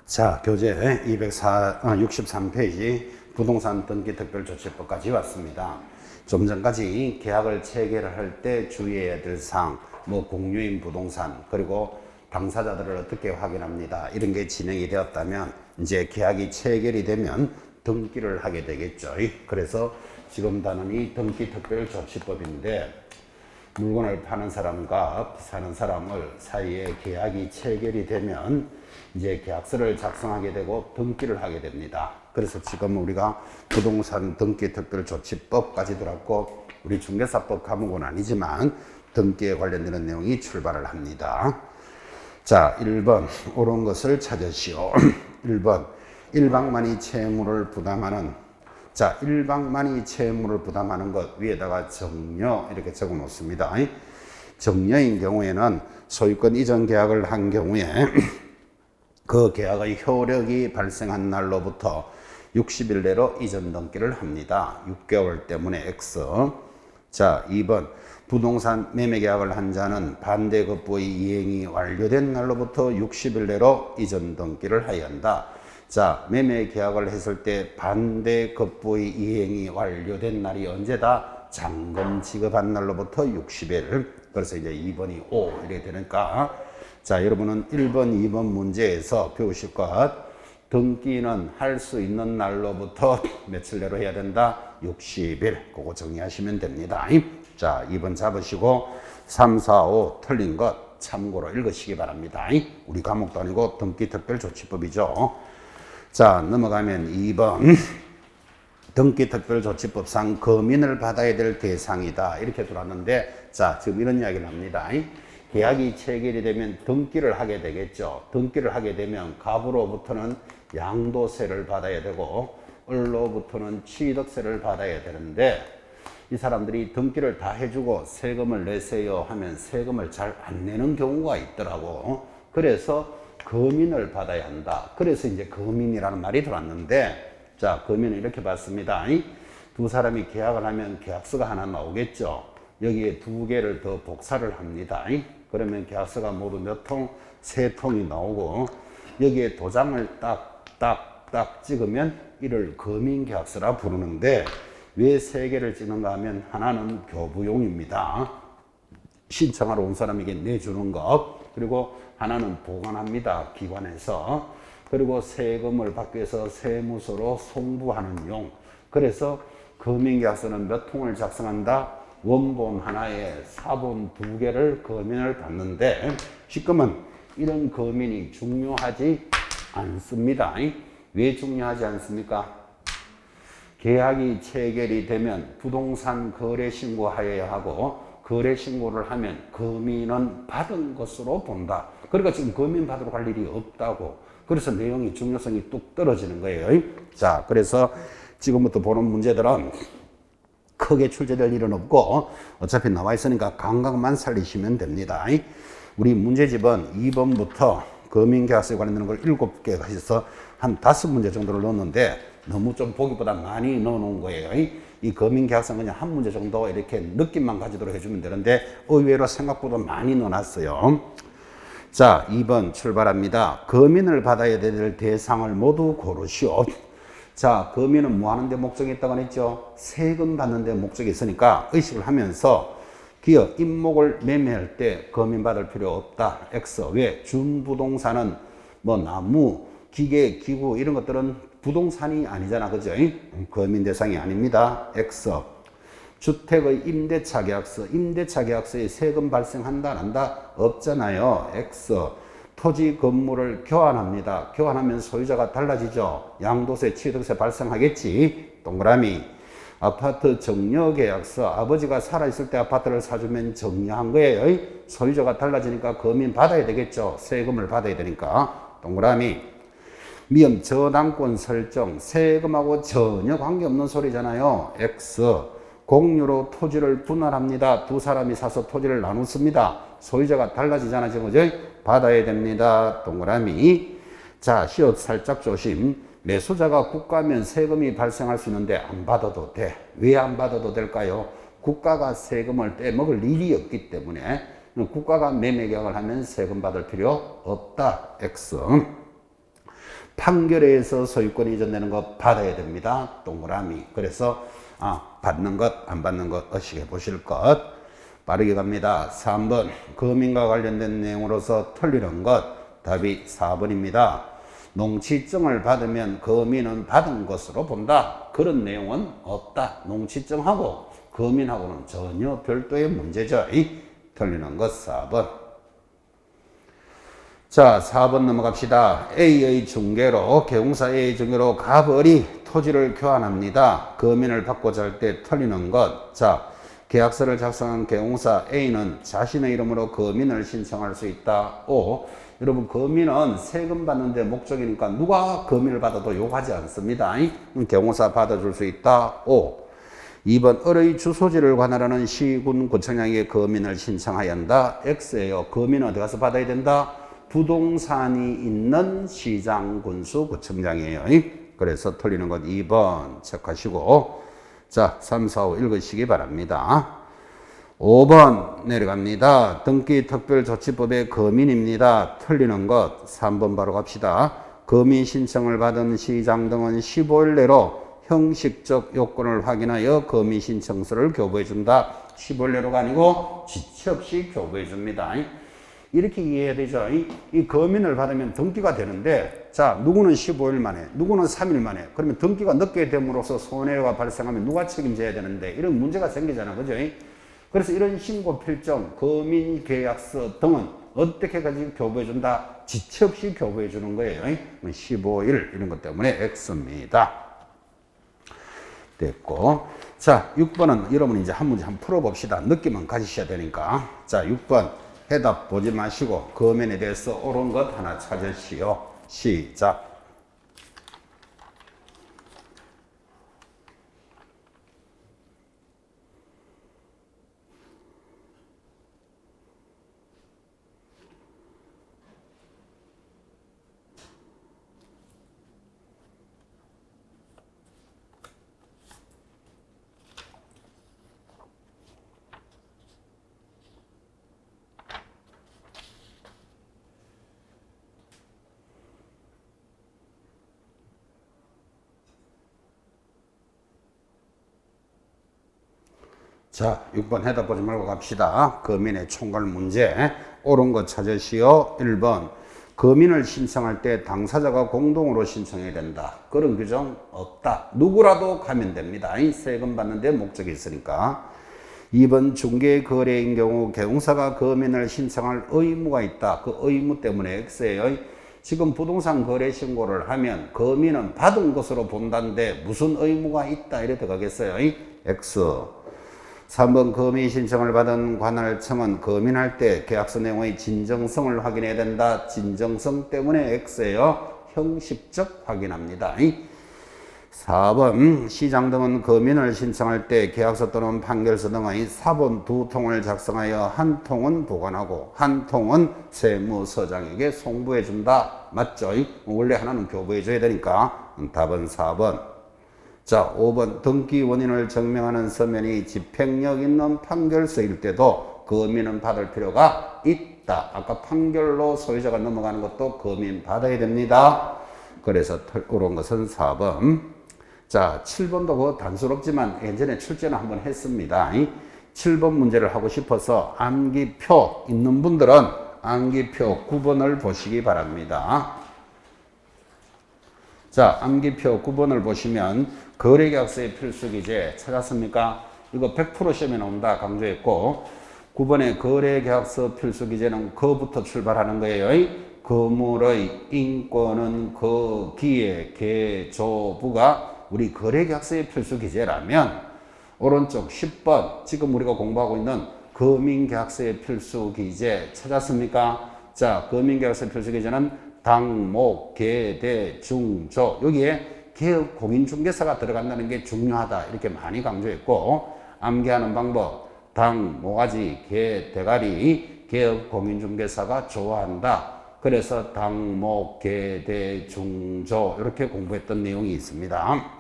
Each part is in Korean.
자, 교재 63페이지 부동산 등기 특별조치법까지 왔습니다. 좀 전까지 계약을 체결할 때 주의해야 될 사항, 공유인 부동산, 그리고 당사자들을 어떻게 확인합니다. 이런 게 진행이 되었다면 이제 계약이 체결이 되면 등기를 하게 되겠죠. 그래서 지금 단원이 등기 특별조치법인데 물건을 파는 사람과 사는 사람을 사이에 계약이 체결이 되면 이제 계약서를 작성하게 되고 등기를 하게 됩니다. 그래서 지금 우리가 부동산 등기 특별조치법까지 들었고 우리 중개사법 과목은 아니지만 등기에 관련되는 내용이 출발을 합니다. 자, 1번 옳은 것을 찾으시오. 1번 일방만이 채무를 부담하는, 자, 일방만이 채무를 부담하는 것 위에다가 정려 이렇게 적어 놓습니다. 정려인 경우에는 소유권 이전 계약을 한 경우에 그 계약의 효력이 발생한 날로부터 60일 내로 이전 등기를 합니다. 6개월 때문에 X. 자, 2번 부동산 매매 계약을 한 자는 반대 급부의 이행이 완료된 날로부터 60일 내로 이전 등기를 하여야 한다. 자, 매매 계약을 했을 때 반대 급부의 이행이 완료된 날이 언제다? 잔금 지급한 날로부터 60일. 그래서 이제 2번이 5 이렇게 되니까, 자, 여러분은 1번, 2번 문제에서 배우실 것, 등기는 할 수 있는 날로부터 며칠 내로 해야 된다? 60일. 그거 정리하시면 됩니다. 자, 2번 잡으시고 3, 4, 5 틀린 것 참고로 읽으시기 바랍니다. 우리 과목도 아니고 등기특별조치법이죠. 자, 넘어가면 2번 등기특별조치법상 금인을 받아야 될 대상이다 이렇게 들어왔는데, 자, 지금 이런 이야기를 합니다. 계약이 체결이 되면 등기를 하게 되겠죠. 등기를 하게 되면 갑으로부터는 양도세를 받아야 되고 을로부터는 취득세를 받아야 되는데, 이 사람들이 등기를 다 해주고 세금을 내세요 하면 세금을 잘 안 내는 경우가 있더라고. 그래서 금인을 받아야 한다. 그래서 이제 금인이라는 말이 들어왔는데, 자, 금인은 이렇게 봤습니다. 두 사람이 계약을 하면 계약서가 하나 나오겠죠. 여기에 두 개를 더 복사를 합니다. 그러면 계약서가 모두 몇 통? 3통이 나오고, 여기에 도장을 딱 찍으면 이를 금인계약서라 부르는데, 왜 3개를 찍는가 하면 하나는 교부용입니다. 신청하러 온 사람에게 내주는 것. 그리고 하나는 보관합니다. 기관에서. 그리고 세금을 받기 위해서 세무서로 송부하는 용. 그래서 금인계약서는 몇 통을 작성한다? 원본 하나에 사본 2개를 금인을 받는데, 지금은 이런 금인이 중요하지 않습니다. 왜 중요하지 않습니까? 계약이 체결이 되면 부동산 거래 신고하여야 하고, 거래 신고를 하면 금인은 받은 것으로 본다. 그러니까 지금 금인 받으러 갈 일이 없다고. 그래서 내용이 중요성이 뚝 떨어지는 거예요. 자, 그래서 지금부터 보는 문제들은 크게 출제될 일은 없고 어차피 나와 있으니까 감각만 살리시면 됩니다. 우리 문제집은 2번부터 금인계약서에 관련되는 걸 7개가 있어서 한 5문제 정도를 넣었는데 너무 좀 보기보다 많이 넣어놓은 거예요. 이 금인계약서는 그냥 한 문제 정도 이렇게 느낌만 가지도록 해주면 되는데 의외로 생각보다 많이 넣어놨어요. 자, 2번 출발합니다. 금인을 받아야 될 대상을 모두 고르시오. 자, 금인은 뭐 하는데 목적이 있다고 했죠? 세금 받는데 목적이 있으니까 의식을 하면서 기업 임목을 매매할 때 금인 받을 필요 없다. X. 왜? 준부동산은 나무, 기계, 기구 이런 것들은 부동산이 아니잖아. 그죠? 금인 대상이 아닙니다. X. 주택의 임대차 계약서, 임대차 계약서에 세금 발생한다, 안 한다? 없잖아요. X. 토지 건물을 교환합니다. 교환하면 소유자가 달라지죠. 양도세, 취득세 발생하겠지. 동그라미. 아파트 정려 계약서, 아버지가 살아있을 때 아파트를 사주면 정려한 거예요. 소유자가 달라지니까 금인 받아야 되겠죠. 세금을 받아야 되니까. 동그라미. 미음 저당권 설정, 세금하고 전혀 관계없는 소리잖아요. X. 공유로 토지를 분할합니다. 두 사람이 사서 토지를 나눴습니다. 소유자가 달라지잖아, 지금. 그죠? 받아야 됩니다. 동그라미. 자, 시옷 살짝 조심. 매수자가 국가면 세금이 발생할 수 있는데 안 받아도 돼. 왜 안 받아도 될까요? 국가가 세금을 떼먹을 일이 없기 때문에 국가가 매매 계약을 하면 세금 받을 필요 없다. X. 판결에 의해서 소유권이 이전되는 것 받아야 됩니다. 동그라미. 그래서 받는 것, 안 받는 것 어떻게 보실 것. 빠르게 갑니다. 3번 거민과 관련된 내용으로서 틀리는 것. 답이 4번입니다. 농취증을 받으면 거민은 받은 것으로 본다. 그런 내용은 없다. 농취증하고 거민하고는 전혀 별도의 문제죠. 틀리는 것 4번. 자, 4번 넘어갑시다. A의 중개로, 개공사 A의 중개로 갑을이 토지를 교환합니다. 거민을 받고자 할 때 틀리는 것. 자, 계약서를 작성한 개공사 A는 자신의 이름으로 거민을 신청할 수 있다. O. 여러분, 거민은 세금 받는데 목적이니까 누가 거민을 받아도 요구하지 않습니다. 개공사 받아줄 수 있다. O. 2번 을의 주소지를 관할하는 시군 구청장에게 거민을 신청하야 한다. X예요. 거민은 어디 가서 받아야 된다? 부동산이 있는 시장 군수 구청장이에요. 그래서 틀리는 것 2번 체크하시고, 자, 3, 4, 5 읽으시기 바랍니다. 5번 내려갑니다. 등기특별조치법의 거민입니다. 틀리는 것 3번 바로 갑시다. 거민 신청을 받은 시장 등은 15일 내로 형식적 요건을 확인하여 거민 신청서를 교부해 준다. 15일 내로가 아니고 지체 없이 교부해 줍니다. 이렇게 이해해야 되죠. 이 거민을 받으면 등기가 되는데, 자, 누구는 15일 만에, 누구는 3일 만에, 그러면 등기가 늦게 됨으로써 손해가 발생하면 누가 책임져야 되는데, 이런 문제가 생기잖아. 그죠? 그래서 이런 신고 필정, 거민 계약서 등은 어떻게 가지고 교부해 준다? 지체 없이 교부해 주는 거예요. 15일, 이런 것 때문에 X입니다. 됐고. 자, 6번은 여러분 이제 한 문제 한번 풀어봅시다. 느낌만 가지셔야 되니까. 자, 6번. 해답 보지 마시고 거민에 대해서 옳은 것 하나 찾으시오. 시작. 자, 6번 해답 보지 말고 갑시다. 거민의 총괄 문제. 옳은 것 찾으시오. 1번. 거민을 신청할 때 당사자가 공동으로 신청해야 된다. 그런 규정 없다. 누구라도 가면 됩니다. 세금 받는데 목적이 있으니까. 2번 중개 거래인 경우 개공사가 거민을 신청할 의무가 있다. 그 의무 때문에 X예요. 지금 부동산 거래 신고를 하면 거민은 받은 것으로 본다는데 무슨 의무가 있다 이래 들어가겠어요. X. 3번 거민 신청을 받은 관할청은 거민할 때 계약서 내용의 진정성을 확인해야 된다. 진정성 때문에 X예요. 형식적 확인합니다. 4번 시장 등은 거민을 신청할 때 계약서 또는 판결서 등의 사본 2통을 작성하여 한 통은 보관하고 한 통은 세무서장에게 송부해 준다. 맞죠? 원래 하나는 교부해 줘야 되니까 답은 4번. 자, 5번 등기 원인을 증명하는 서면이 집행력 있는 판결서일 때도 거민은 받을 필요가 있다. 아까 판결로 소유자가 넘어가는 것도 거민 받아야 됩니다. 그래서 옳은 것은 4번. 자, 7번도 그거 단순없지만 예전에 출제는 한번 했습니다. 7번 문제를 하고 싶어서 암기표 있는 분들은 암기표 9번을 보시기 바랍니다. 자, 암기표 9번을 보시면 거래계약서의 필수기재 찾았습니까? 이거 100% 시험에 나온다 강조했고 9번의 거래계약서 필수기재는 거부터 출발하는 거예요. 거물의 인권은 거기에 개조부가 우리 거래계약서의 필수기재라면 오른쪽 10번 지금 우리가 공부하고 있는 거민계약서의 필수기재 찾았습니까? 자, 거민계약서 필수기재는 당, 목, 계, 대, 중, 조 여기에 개업 공인중개사가 들어간다는 게 중요하다 이렇게 많이 강조했고 암기하는 방법 당, 모가지, 개, 대가리 개업 공인중개사가 좋아한다. 그래서 당, 목, 계, 대, 중, 조 이렇게 공부했던 내용이 있습니다.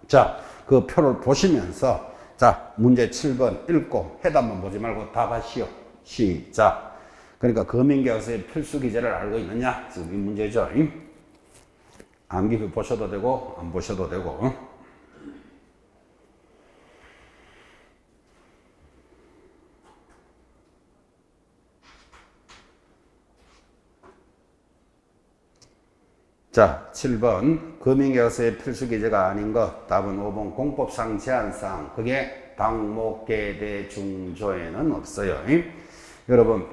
자, 그 표를 보시면서 자 문제 7번 읽고 해답만 보지 말고 답하시오. 시작. 그러니까 거민계약서의 필수기재를 알고 있느냐 지금 이 문제죠. 암기표 보셔도 되고 안 보셔도 되고. 자, 7번 금융계약서의 필수 기재가 아닌 것. 답은 5번 공법상 제한사항. 그게 당목계대 중조에는 없어요. 여러분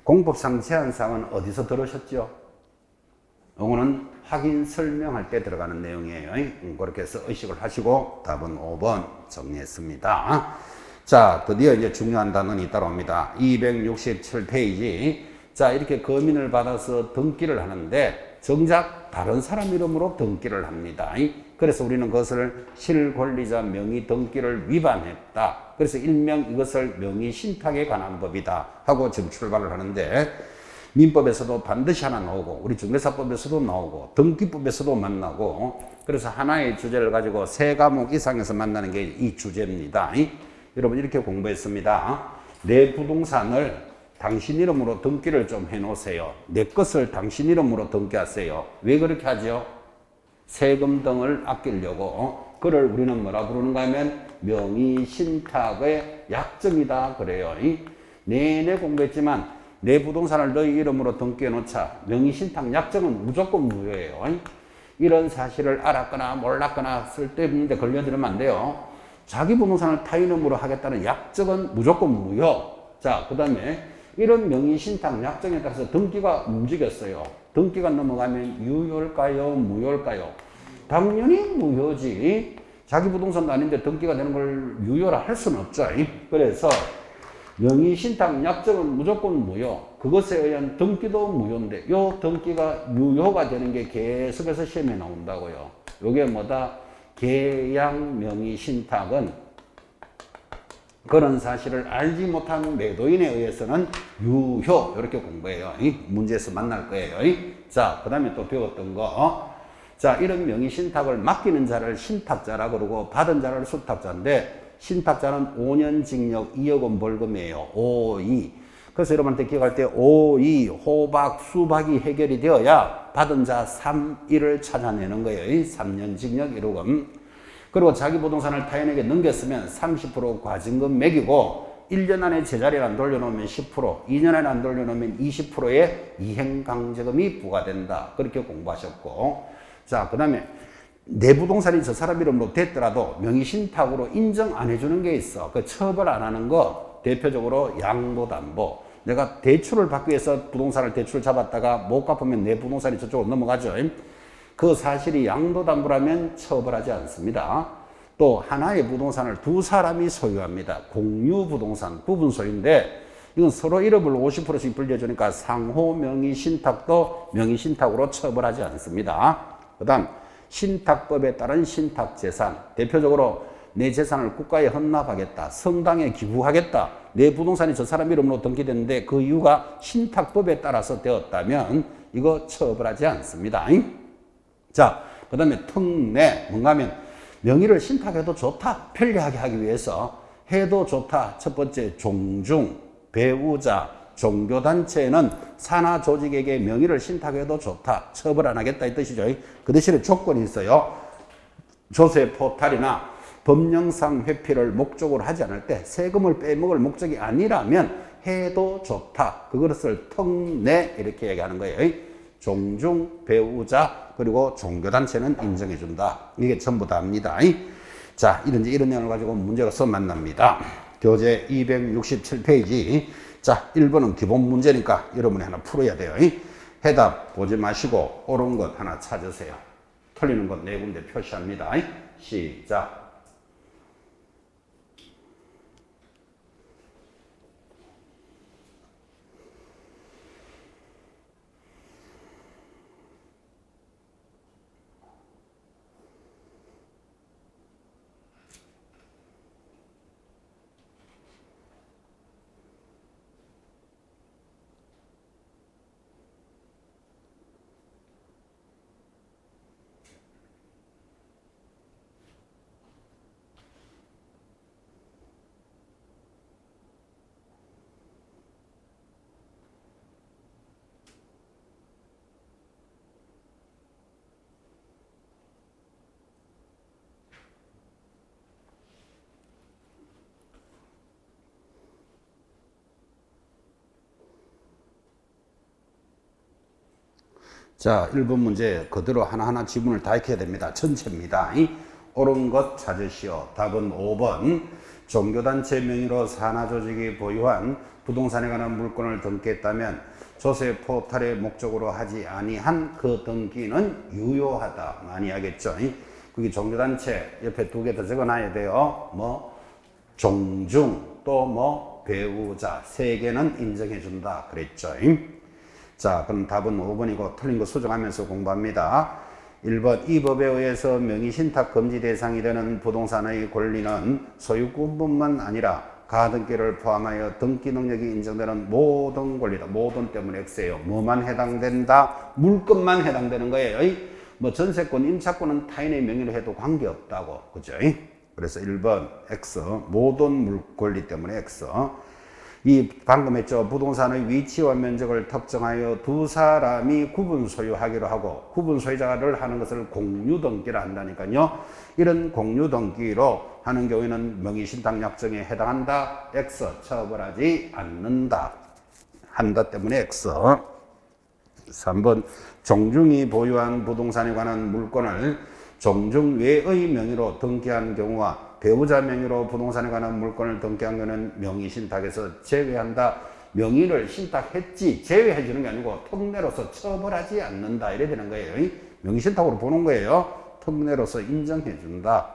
공법상 제한사항은 어디서 들으셨죠? 이거는 확인 설명할 때 들어가는 내용이에요. 그렇게 해서 의식을 하시고 답은 5번 정리했습니다. 자, 드디어 이제 중요한 단원이 따라옵니다. 267페이지. 자, 이렇게 검인을 받아서 등기를 하는데 정작 다른 사람 이름으로 등기를 합니다. 그래서 우리는 그것을 실권리자 명의 등기를 위반했다. 그래서 일명 이것을 명의 신탁에 관한 법이다 하고 지금 출발을 하는데, 민법에서도 반드시 하나 나오고 우리 중개사법에서도 나오고 등기법에서도 만나고, 그래서 하나의 주제를 가지고 세 과목 이상에서 만나는 게 이 주제입니다. 여러분 이렇게 공부했습니다. 내 부동산을 당신 이름으로 등기를 좀 해놓으세요. 내 것을 당신 이름으로 등기하세요. 왜 그렇게 하죠? 세금 등을 아끼려고. 그를 우리는 뭐라 부르는가 하면 명의신탁의 약정이다 그래요. 내내 공부했지만 내 부동산을 너희 이름으로 등기해 놓자. 명의신탁 약정은 무조건 무효예요. 이런 사실을 알았거나 몰랐거나 쓸데없는데 걸려들으면 안 돼요. 자기 부동산을 타 이름으로 하겠다는 약정은 무조건 무효. 자, 그 다음에 이런 명의신탁 약정에 따라서 등기가 움직였어요. 등기가 넘어가면 유효일까요? 무효일까요? 당연히 무효지. 자기 부동산도 아닌데 등기가 되는 걸 유효라 할 수는 없죠. 그래서 명의신탁 약정은 무조건 무효. 그것에 의한 등기도 무효인데 요 등기가 유효가 되는 게 계속해서 시험에 나온다고요. 요게 뭐다? 계약 명의신탁은 그런 사실을 알지 못한 매도인에 의해서는 유효. 이렇게 공부해요. 문제에서 만날 거예요. 자, 그 다음에 또 배웠던 거. 자, 이런 명의신탁을 맡기는 자를 신탁자라 그러고 받은 자를 수탁자인데, 신탁자는 5년 징역 2억 원 벌금이에요. 5이. 그래서 여러분한테 기억할 때 5이 호박 수박이 해결이 되어야 받은 자 3일을 찾아내는 거예요. 3년 징역 1억 원. 그리고 자기 부동산을 타인에게 넘겼으면 30% 과징금 매기고 1년 안에 제자리를 안 돌려놓으면 10%, 2년 안에 안 돌려놓으면 20%의 이행강제금이 부과된다. 그렇게 공부하셨고, 자, 그 다음에 내 부동산이 저 사람 이름으로 됐더라도 명의신탁으로 인정 안 해주는 게 있어. 그 처벌 안 하는 거 대표적으로 양도담보. 내가 대출을 받기 위해서 부동산을 대출 잡았다가 못 갚으면 내 부동산이 저쪽으로 넘어가죠. 그 사실이 양도담보라면 처벌하지 않습니다. 또 하나의 부동산을 두 사람이 소유합니다. 공유부동산, 구분소유인데 이건 서로 이름을 50%씩 불려주니까 상호 명의신탁도 명의신탁으로 처벌하지 않습니다. 그 다음 신탁법에 따른 신탁재산, 대표적으로 내 재산을 국가에 헌납하겠다, 성당에 기부하겠다, 내 부동산이 저 사람 이름으로 등기됐는데 그 이유가 신탁법에 따라서 되었다면 이거 처벌하지 않습니다. 자, 그 다음에 특례, 뭔가 하면 명의를 신탁해도 좋다, 편리하게 하기 위해서 해도 좋다. 첫 번째 종중, 배우자, 종교단체는 산하 조직에게 명의를 신탁해도 좋다, 처벌 안 하겠다 이 뜻이죠. 그 대신에 조건이 있어요. 조세 포탈이나 법령상 회피를 목적으로 하지 않을 때, 세금을 빼먹을 목적이 아니라면 해도 좋다. 그것을 특례 이렇게 얘기하는 거예요. 종중, 배우자, 그리고 종교단체는 인정해준다. 이게 전부 다입니다. 자, 이런 내용을 가지고 문제가 써 만납니다. 교재 267페이지. 자, 1번은 기본 문제니까 여러분이 하나 풀어야 돼요. 해답 보지 마시고 옳은 것 하나 찾으세요. 틀리는 것 네 군데 표시합니다. 시작. 자, 1번 문제 그대로 하나하나 지문을 다 익혀야 됩니다. 전체입니다. 옳은 것 찾으시오. 답은 5번. 종교단체 명의로 산하조직이 보유한 부동산에 관한 물건을 등기했다면 조세 포탈의 목적으로 하지 아니한 그 등기는 유효하다. 많이 하겠죠. 그게 종교단체 옆에 2개 더 적어놔야 돼요. 뭐 종중 또 뭐 배우자 3개는 인정해준다 그랬죠. 자, 그럼 답은 5번이고 틀린 거 수정하면서 공부합니다. 1번 이 법에 의해서 명의신탁 금지 대상이 되는 부동산의 권리는 소유권뿐만 아니라 가등기를 포함하여 등기 능력이 인정되는 모든 권리다. 모든 때문에 X예요. 뭐만 해당된다? 물건만 해당되는 거예요. 뭐 전세권, 임차권은 타인의 명의로 해도 관계없다고. 그죠? 그래서 1번 X 모든 물권리 때문에 X. 이 방금 했죠. 부동산의 위치와 면적을 특정하여 2사람이 구분 소유하기로 하고 구분 소유자를 하는 것을 공유 등기를 한다니까요. 이런 공유 등기로 하는 경우에는 명의신탁 약정에 해당한다. X 처벌하지 않는다. 한다 때문에 X. 3번 종중이 보유한 부동산에 관한 물건을 종중 외의 명의로 등기한 경우와 배우자 명의로 부동산에 관한 물건을 등기한 것은 명의신탁에서 제외한다. 명의를 신탁했지 제외해 주는 게 아니고 특례로서 처벌하지 않는다. 이래 되는 거예요. 명의신탁으로 보는 거예요. 특례로서 인정해 준다.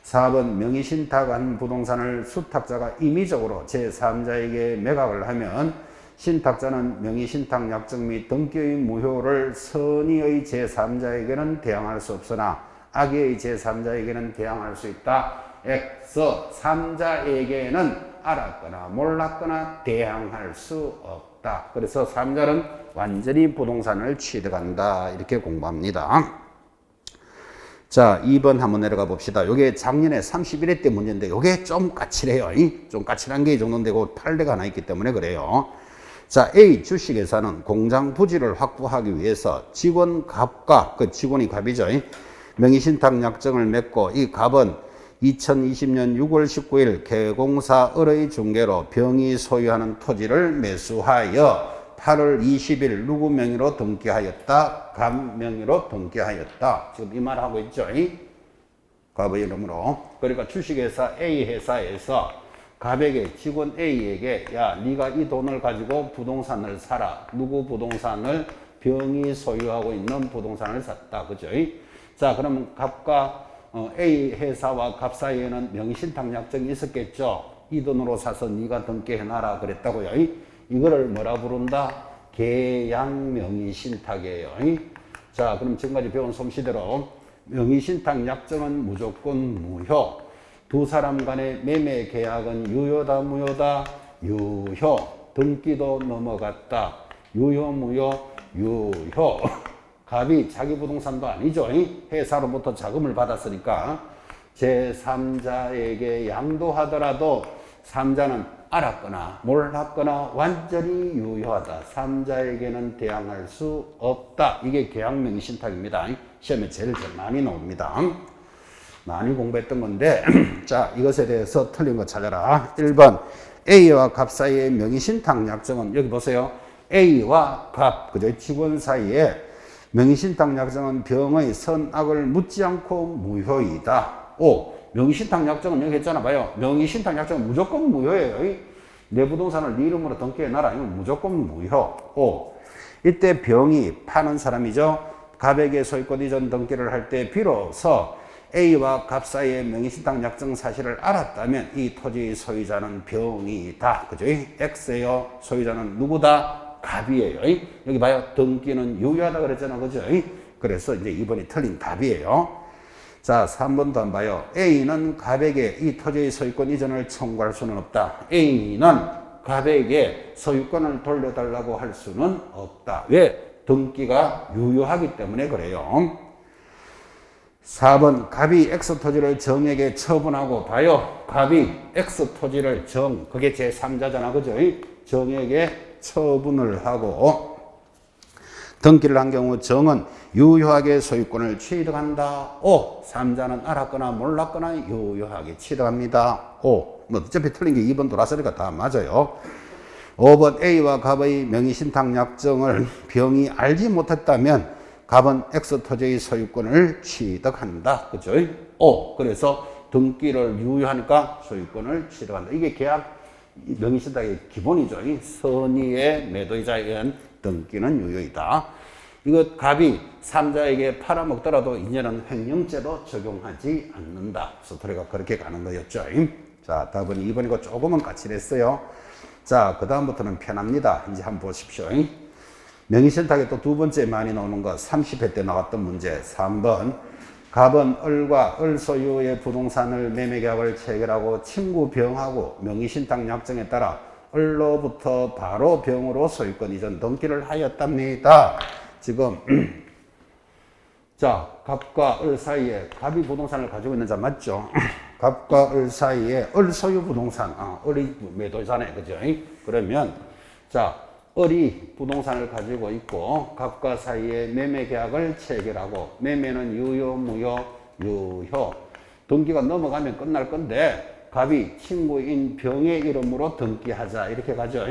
4번 명의신탁한 부동산을 수탁자가 임의적으로 제3자에게 매각을 하면 신탁자는 명의신탁 약정 및 등기의 무효를 선의의 제3자에게는 대항할 수 없으나 악의의 제3자에게는 대항할 수 있다. X 3자에게는 알았거나 몰랐거나 대항할 수 없다. 그래서 3자는 완전히 부동산을 취득한다. 이렇게 공부합니다. 자, 2번 한번 내려가 봅시다. 이게 작년에 31회 때 문제인데 이게 좀 까칠해요. 좀 까칠한 게 이 정도 되고 판례가 하나 있기 때문에 그래요. 자, A 주식회사는 공장 부지를 확보하기 위해서 직원 갑과 그 직원이 갑이죠. 명의신탁 약정을 맺고 이 갑은 2020년 6월 19일 개공사 을의 중개로 병이 소유하는 토지를 매수하여 8월 20일 누구 명의로 등기하였다? 갑 명의로 등기하였다. 지금 이 말 하고 있죠. 갑의 이름으로. 그러니까 주식회사 A 회사에서 갑에게 직원 A에게 야 네가 이 돈을 가지고 부동산을 사라. 누구 부동산을 병이 소유하고 있는 부동산을 샀다. 그죠? 자, 그러면 갑과 A 회사와 갑 사이에는 명의신탁 약정이 있었겠죠. 이 돈으로 사서 네가 등기해놔라 그랬다고요. 이거를 뭐라 부른다? 계약 명의신탁이에요. 자, 그럼 지금까지 배운 솜씨대로 명의신탁 약정은 무조건 무효. 2사람 간의 매매 계약은 유효다 무효다? 유효. 등기도 넘어갔다. 유효 무효? 유효. 갑이 자기 부동산도 아니죠. 회사로부터 자금을 받았으니까 제3자에게 양도하더라도 3자는 알았거나 몰랐거나 완전히 유효하다. 3자에게는 대항할 수 없다. 이게 계약명의신탁입니다. 시험에 제일 많이 나옵니다. 많이 공부했던 건데 자, 이것에 대해서 틀린 거 찾아라. 1번 A와 갑 사이의 명의신탁 약정은 여기 보세요. A와 갑, 그죠? 직원 사이에 명의신탁 약정은 병의 선악을 묻지 않고 무효이다. 오, 명의신탁 약정은 여기 했잖아. 봐요. 명의신탁 약정은 무조건 무효예요. 내 부동산을 네 이름으로 등기해놔라. 이건 무조건 무효. 오, 이때 병이 파는 사람이죠. 갑에게 소유권 이전 등기를 할 때 비로소 A와 갑 사이의 명의신탁 약정 사실을 알았다면 이 토지의 소유자는 병이다. 그죠? X예요. 소유자는 누구다? 갑이에요. 여기 봐요. 등기는 유효하다 그랬잖아. 그죠? 그래서 이제 2번이 틀린 답이에요. 자, 3번도 한번 봐요. A는 갑에게 이 토지의 소유권 이전을 청구할 수는 없다. A는 갑에게 소유권을 돌려달라고 할 수는 없다. 왜? 등기가 유효하기 때문에 그래요. 4번 갑이 X 토지를 정에게 처분하고 봐요. 갑이 X 토지를 그게 제3자잖아. 그죠? 정에게 처분을 하고 등기를 한 경우 정은 유효하게 소유권을 취득한다. 5. 3자는 알았거나 몰랐거나 유효하게 취득합니다. 5. 뭐 어차피 틀린 게 2번 돌아서니까 다 맞아요. 5번 A와 갑의 명의신탁 약정을 병이 알지 못했다면 갑은 X 토지의 소유권을 취득한다. 그죠? 그래서 등기를 유효하니까 소유권을 취득한다. 이게 계약 명의신탁의 기본이죠. 선의의 매도이자에 의한 등기는 유효이다. 이것 갑이 삼자에게 팔아먹더라도 이제는 횡령죄도 적용하지 않는다. 스토리가 그렇게 가는 거였죠. 자, 답은 2번이고 조금은 까칠했어요. 자, 그 다음부터는 편합니다. 이제 한번 보십시오. 명의신탁에 또 두 번째 많이 나오는 거 30회 때 나왔던 문제 3번 갑은 을과 을 소유의 부동산을 매매계약을 체결하고 친구 병하고 명의신탁 약정에 따라 을로부터 바로 병으로 소유권 이전 등기를 하였답니다. 지금 자, 갑과 을 사이에 갑이 부동산을 가지고 있는 자 맞죠? 갑과 을 사이에 을 소유 부동산, 을이 매도자네, 그죠? 그러면 자, 을이 부동산을 가지고 있고 갑과 사이에 매매 계약을 체결하고 매매는 유효, 무효, 유효. 등기가 넘어가면 끝날 건데 갑이 친구인 병의 이름으로 등기하자 이렇게 가죠.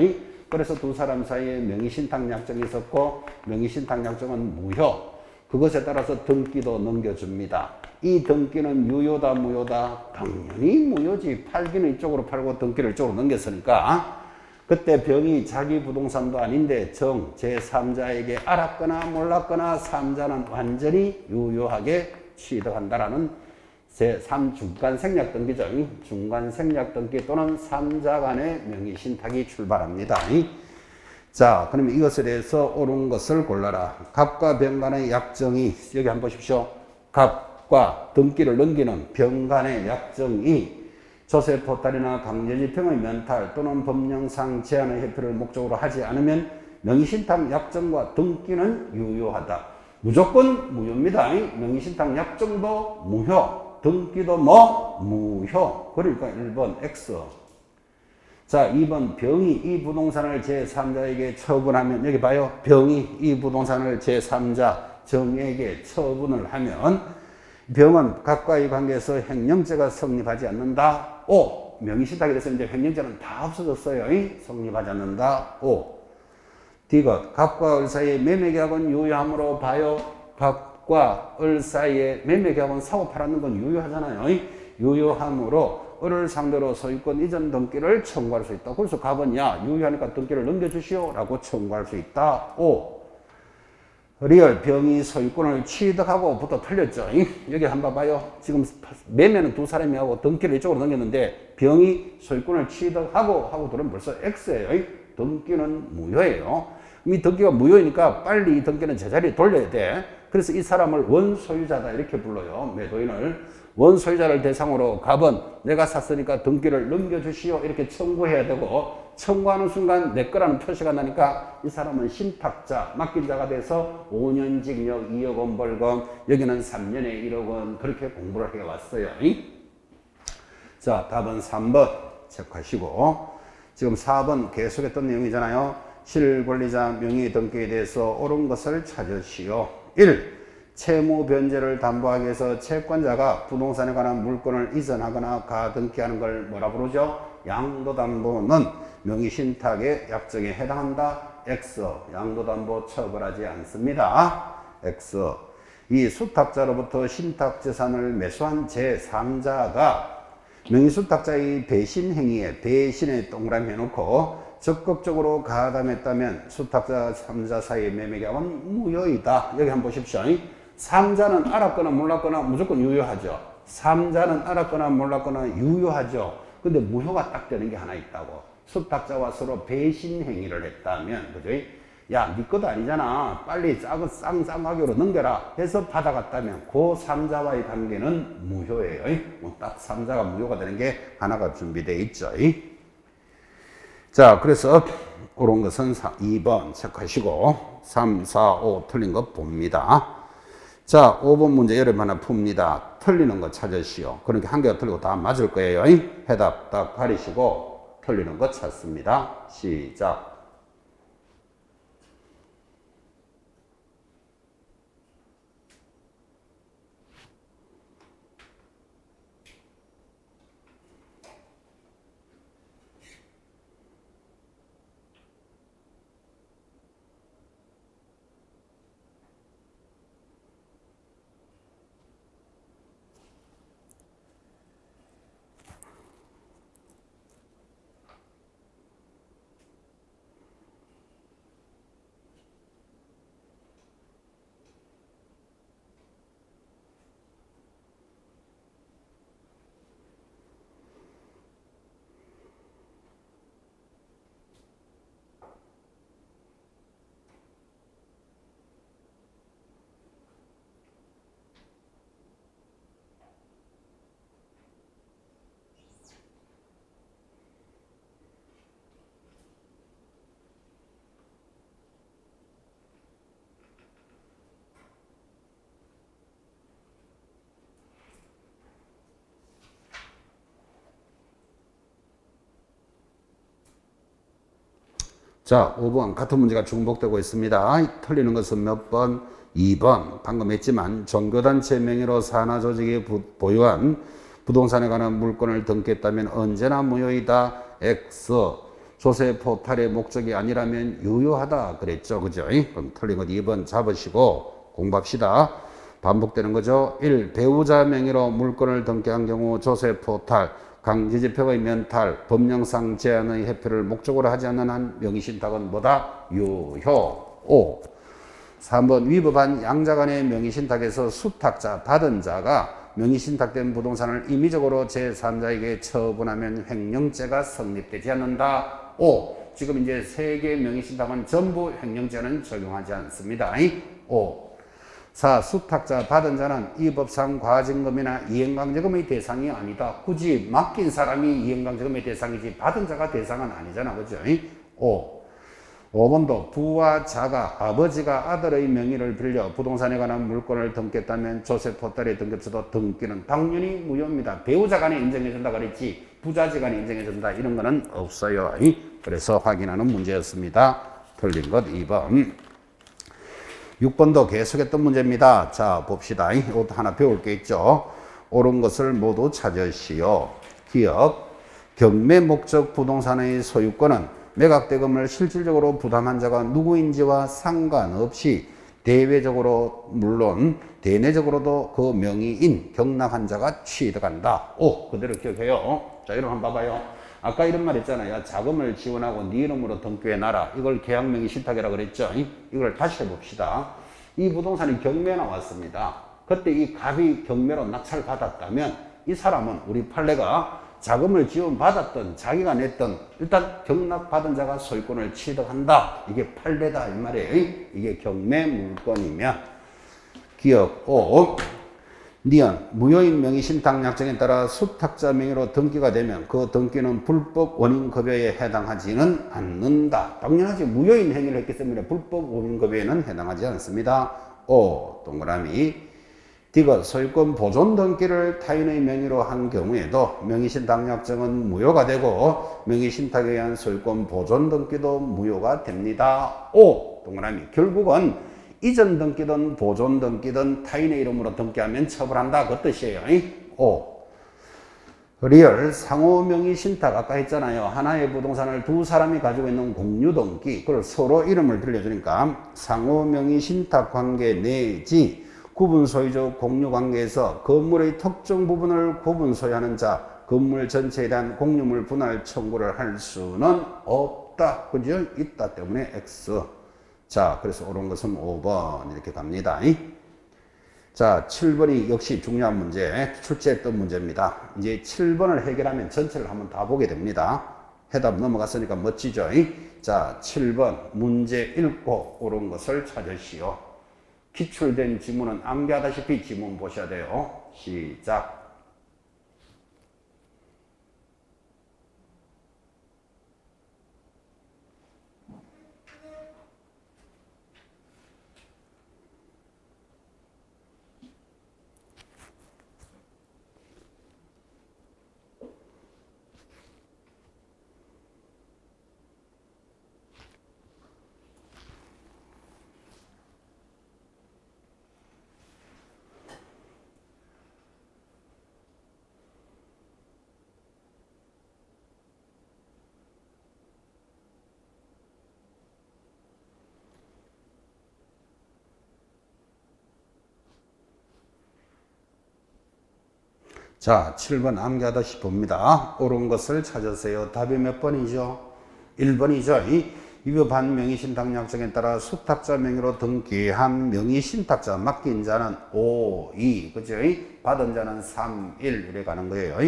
그래서 두 사람 사이에 명의신탁 약정이 있었고 명의신탁 약정은 무효. 그것에 따라서 등기도 넘겨줍니다. 이 등기는 유효다 무효다? 당연히 무효지. 팔기는 이쪽으로 팔고 등기를 이쪽으로 넘겼으니까. 그때 병이 자기 부동산도 아닌데 정 제3자에게 알았거나 몰랐거나 3자는 완전히 유효하게 취득한다라는 제3중간 생략 등기죠. 중간 생략 등기 또는 3자 간의 명의신탁이 출발합니다. 자, 그러면 이것에 대해서 옳은 것을 골라라. 갑과 병 간의 약정이 여기 한번 보십시오. 갑과 등기를 넘기는 병 간의 약정이 조세 포탈이나 강제집행의 면탈 또는 법령상 제한의 회피를 목적으로 하지 않으면 명의신탁 약정과 등기는 유효하다. 무조건 무효입니다. 명의신탁 약정도 무효, 등기도 무효. 그러니까 1번 X. 자, 2번 병이 이 부동산을 제3자에게 처분하면 여기 봐요. 병이 이 부동산을 제3자 정에게 처분을 하면 병은 각과의 관계에서 횡령죄가 성립하지 않는다. 5. 명의신탁에 대해서 이제 횡령죄는 다 없어졌어요. 성립하지 않는다. 5. D가 갑과 을 사이의 매매계약은 유효함으로 봐요. 갑과 을 사이의 매매계약은 사고 팔았는 건 유효하잖아요. 유효함으로 을을 상대로 소유권 이전 등기를 청구할 수 있다. 그래서 갑은 야 유효하니까 등기를 넘겨주시오 라고 청구할 수 있다. 5. 리얼 병이 소유권을 취득하고부터 틀렸죠. 여기 한번 봐요. 지금 매매는 두 사람이 하고 등기를 이쪽으로 넘겼는데 병이 소유권을 취득하고 들으면 벌써 X예요. 등기는 무효예요. 이 등기가 무효이니까 빨리 이 등기는 제자리에 돌려야 돼. 그래서 이 사람을 원소유자다 이렇게 불러요. 매도인을. 원소유자를 대상으로 갑은 내가 샀으니까 등기를 넘겨주시오 이렇게 청구해야 되고 청구하는 순간 내 거라는 표시가 나니까 이 사람은 신탁자, 맡긴 자가 돼서 5년 징역 2억 원 벌금, 여기는 3년에 1억 원 그렇게 공부를 해왔어요. 자, 답은 3번 체크하시고 지금 4번 계속했던 내용이잖아요. 실권리자 명의 등기에 대해서 옳은 것을 찾으시오. 1. 채무 변제를 담보하기 위해서 채권자가 부동산에 관한 물건을 이전하거나 가등기하는 걸 뭐라 부르죠? 양도담보는 명의신탁의 약정에 해당한다. X. 양도담보 처벌하지 않습니다. X. 이 수탁자로부터 신탁재산을 매수한 제3자가 명의수탁자의 배신 행위에 배신에 동그라미 해놓고 적극적으로 가담했다면 수탁자 3자 사이의 매매계약은 무효이다. 여기 한번 보십시오. 3자는 알았거나 몰랐거나 무조건 유효하죠. 3자는 알았거나 몰랐거나 유효하죠. 근데 무효가 딱 되는 게 하나 있다고. 수탁자와 서로 배신 행위를 했다면, 그죠? 야, 네 것도 아니잖아. 빨리 쌍쌍하게로 넘겨라. 해서 받아갔다면, 그 3자와의 관계는 무효예요. 딱 3자가 무효가 되는 게 하나가 준비되어 있죠. 자, 그래서 옳은 것은 2번 체크하시고 3, 4, 5 틀린 거 봅니다. 자, 5번 문제 여러분 하나 풉니다. 틀리는 거 찾으시오. 그러니까 한 개가 틀리고 다 맞을 거예요. 해답 딱 가리시고 틀리는 거 찾습니다. 시작. 자, 5번 같은 문제가 중복되고 있습니다. 틀리는 것은 몇 번? 2번. 방금 했지만 종교단체 명의로 산하 조직이 보유한 부동산에 관한 물건을 등기했다면 언제나 무효이다. X. 조세 포탈의 목적이 아니라면 유효하다. 그랬죠. 그죠? 그럼 틀린 것 2번 잡으시고 공부합시다. 반복되는 거죠. 1. 배우자 명의로 물건을 등기한 경우 조세 포탈, 강제집행의 면탈, 법령상 제한의 회피를 목적으로 하지 않는 한 명의신탁은 뭐다? 유효. 5. 3번 위법한 양자 간의 명의신탁에서 수탁자, 받은 자가 명의신탁된 부동산을 임의적으로 제3자에게 처분하면 횡령죄가 성립되지 않는다. 5. 지금 이제 3개의 명의신탁은 전부 횡령죄는 적용하지 않습니다. 5. 4. 수탁자, 받은 자는 이 법상 과징금이나 이행강제금의 대상이 아니다. 굳이 맡긴 사람이 이행강제금의 대상이지 받은 자가 대상은 아니잖아. 그죠? 5번도 부와 자가 아버지가 아들의 명의를 빌려 부동산에 관한 물건을 등기했다면 조세 포탈에 등기했어도 등기는 당연히 무효입니다. 배우자 간에 인정해준다 그랬지 부자지 간에 인정해준다 이런 거는 없어요. 그래서 확인하는 문제였습니다. 틀린 것 2번. 6번도 계속했던 문제입니다. 자, 봅시다. 이것도 하나 배울 게 있죠. 옳은 것을 모두 찾으시오. 기억, 경매 목적 부동산의 소유권은 매각대금을 실질적으로 부담한 자가 누구인지와 상관없이 대외적으로 물론 대내적으로도 그 명의인 경락한 자가 취득한다. 오, 그대로 기억해요. 자, 이름 한번 봐봐요. 아까 이런 말 했잖아요. 자금을 지원하고 네 이름으로 등기해놔라. 이걸 계약명의 신탁이라고 그랬죠. 이걸 다시 해봅시다. 이 부동산이 경매에 나왔습니다. 그때 이 갑이 경매로 낙찰받았다면 이 사람은 우리 판례가 자금을 지원받았던 자기가 냈던 일단 경락받은 자가 소유권을 취득한다. 이게 판례다 이 말이에요. 이게 경매 물건이면 기억 5. 니은 무효인 명의 신탁 약정에 따라 수탁자 명의로 등기가 되면 그 등기는 불법 원인급여에 해당하지는 않는다. 당연하지. 무효인 행위를 했기 때문에 불법 원인급여에는 해당하지 않습니다. 5. 동그라미 디귿 소유권 보존 등기를 타인의 명의로 한 경우에도 명의신탁 약정은 무효가 되고 명의신탁에 의한 소유권 보존 등기도 무효가 됩니다. 5. 동그라미 결국은 이전 등기든 보존 등기든 타인의 이름으로 등기하면 처벌한다. 그 뜻이에요. 5. 리얼 상호 명의 신탁 아까 했잖아요. 하나의 부동산을 두 사람이 가지고 있는 공유 등기 그걸 서로 이름을 빌려주니까 상호 명의 신탁 관계 내지 구분 소유적 공유 관계에서 건물의 특정 부분을 구분 소유하는 자 건물 전체에 대한 공유물 분할 청구를 할 수는 없다. 그죠? 있다 때문에 X. 자, 그래서 옳은 것은 5번 이렇게 갑니다. 자, 7번이 역시 중요한 문제, 출제했던 문제입니다. 이제 7번을 해결하면 전체를 한번 다 보게 됩니다. 해답 넘어갔으니까 멋지죠? 자, 7번 문제 읽고 옳은 것을 찾으시오. 기출된 지문은 암기하다시피 지문 보셔야 돼요. 시작. 자, 7번 암기하다시 봅니다. 옳은 것을 찾으세요. 답이 몇 번이죠? 1번이죠. 위법한 명의신탁 약정에 따라 수탁자 명의로 등기한 명의신탁자 맡긴 자는 5, 2, 그죠? 받은 자는 3, 1 이래 가는 거예요.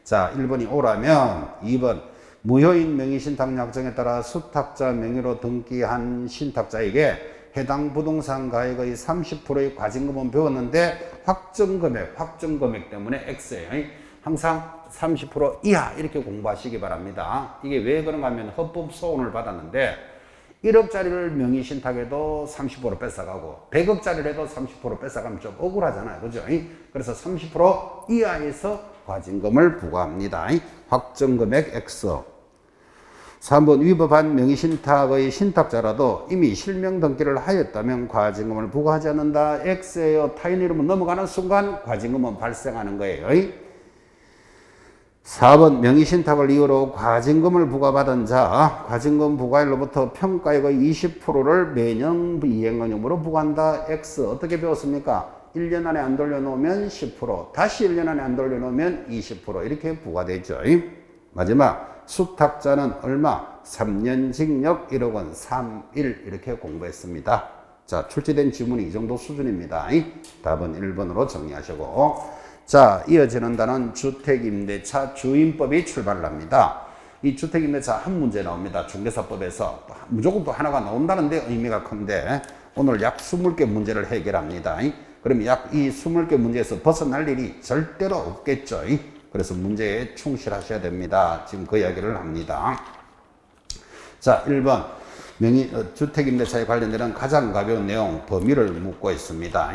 자, 1번이 오라면 2번 무효인 명의신탁 약정에 따라 수탁자 명의로 등기한 신탁자에게 해당 부동산 가액의 30%의 과징금은 배웠는데 확정 금액 때문에 X예요. 항상 30% 이하 이렇게 공부하시기 바랍니다. 이게 왜 그런가 하면 헌법 소원을 받았는데 1억짜리를 명의신탁해도 30% 뺏어가고 100억짜리를 해도 30% 뺏어가면 좀 억울하잖아요. 그죠? 그래서 30% 이하에서 과징금을 부과합니다. 확정 금액 X. 3번 위법한 명의신탁의 신탁자라도 이미 실명 등기를 하였다면 과징금을 부과하지 않는다. X예요. 타인 이름은 넘어가는 순간 과징금은 발생하는 거예요. 4번 명의신탁을 이유로 과징금을 부과받은 자, 과징금 부과일로부터 평가액의 20%를 매년 이행금으로 부과한다. X 어떻게 배웠습니까? 1년 안에 안 돌려놓으면 10%, 다시 1년 안에 안 돌려놓으면 20% 이렇게 부과되죠. 마지막 수탁자는 얼마? 3년 징역 1억 원 3일 이렇게 공부했습니다. 자, 출제된 지문이 이 정도 수준입니다. 답은 1번으로 정리하시고, 자, 이어지는 단은 주택임대차 주임법이 출발을 합니다. 이 주택임대차 한 문제 나옵니다. 중개사법에서 무조건 또 하나가 나온다는데 의미가 큰데 오늘 약 20개 문제를 해결합니다. 그러면 약 이 20개 문제에서 벗어날 일이 절대로 없겠죠. 그래서 문제에 충실하셔야 됩니다. 지금 그 이야기를 합니다. 자, 1번 주택임대차에 관련된 가장 가벼운 내용 범위를 묻고 있습니다.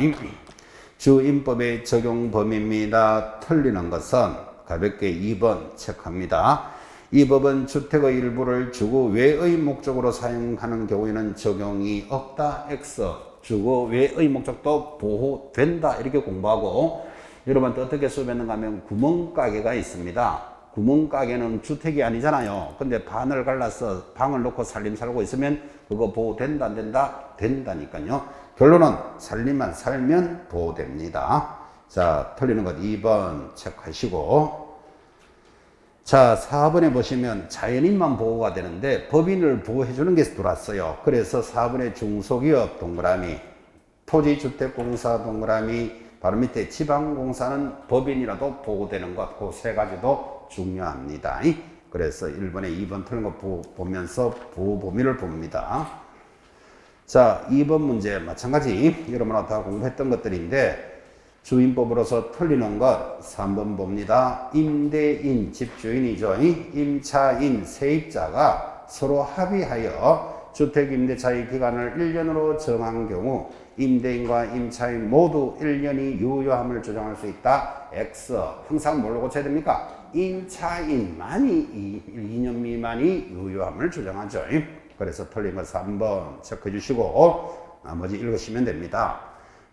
주임법의 적용 범위입니다. 틀리는 것은 가볍게 2번 체크합니다. 이 법은 주택의 일부를 주거 외의 목적으로 사용하는 경우에는 적용이 없다. X 주거 외의 목적도 보호된다. 이렇게 공부하고, 여러분한테 어떻게 수업했는가 하면 구멍가게가 있습니다. 구멍가게는 주택이 아니잖아요. 근데 반을 갈라서 방을 놓고 살림 살고 있으면 그거 보호된다 안 된다? 된다니까요. 결론은 살림만 살면 보호됩니다. 자, 틀리는 것 2번 체크하시고, 자, 4번에 보시면 자연인만 보호가 되는데 법인을 보호해 주는 게 들어왔어요. 그래서 4번에 중소기업 동그라미, 토지주택공사 동그라미, 바로 밑에 지방공사는 법인이라도 보호되는 것, 그 세 가지도 중요합니다. 그래서 1번에 2번 틀린 거 보면서 보호 범위를 봅니다. 자, 2번 문제 마찬가지 여러분하고 다 공부했던 것들인데 주임법으로서 틀리는 것 3번 봅니다. 임대인, 집주인이죠. 임차인, 세입자가 서로 합의하여 주택임대차의 기간을 1년으로 정한 경우 임대인과 임차인 모두 1년이 유효함을 주장할 수 있다. X. 항상 뭘로 고쳐야 됩니까? 임차인만이 2년 미만이 유효함을 주장하죠. 그래서 틀린 거 3번 체크해 주시고 나머지 읽으시면 됩니다.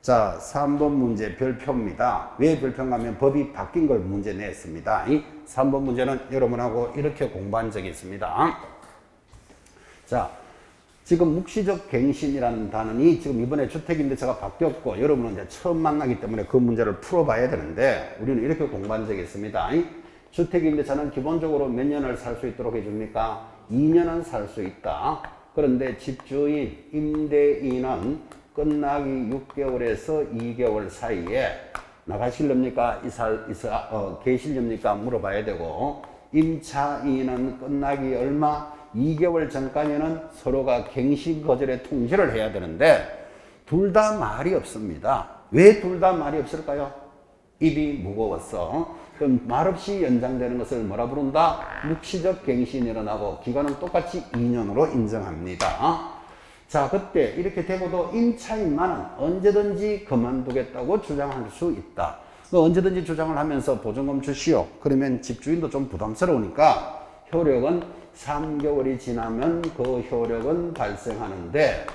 자, 3번 문제 별표입니다. 왜 별표인가 하면 법이 바뀐 걸 문제 냈습니다. 3번 문제는 여러분하고 이렇게 공부한 적이 있습니다. 자, 지금 묵시적 갱신이라는 단어는 지금 이번에 주택임대차가 바뀌었고 여러분은 이제 처음 만나기 때문에 그 문제를 풀어봐야 되는데 우리는 이렇게 공부한 적이 있습니다. 주택임대차는 기본적으로 몇 년을 살 수 있도록 해줍니까? 2년은 살 수 있다. 그런데 집주인, 임대인은 끝나기 6개월에서 2개월 사이에 나가실렵니까? 계실렵니까? 물어봐야 되고, 임차인은 끝나기 얼마? 2개월 전까지는 서로가 갱신 거절의 통지를 해야 되는데 둘 다 말이 없습니다. 왜 둘 다 말이 없을까요? 입이 무거웠어. 그럼 말없이 연장되는 것을 뭐라 부른다? 묵시적 갱신이 일어나고 기간은 똑같이 2년으로 인정합니다. 자, 그때 이렇게 되고도 임차인만은 언제든지 그만두겠다고 주장할 수 있다. 언제든지 주장을 하면서 보증금 주시오. 그러면 집주인도 좀 부담스러우니까 효력은 3개월이 지나면 그 효력은 발생하는데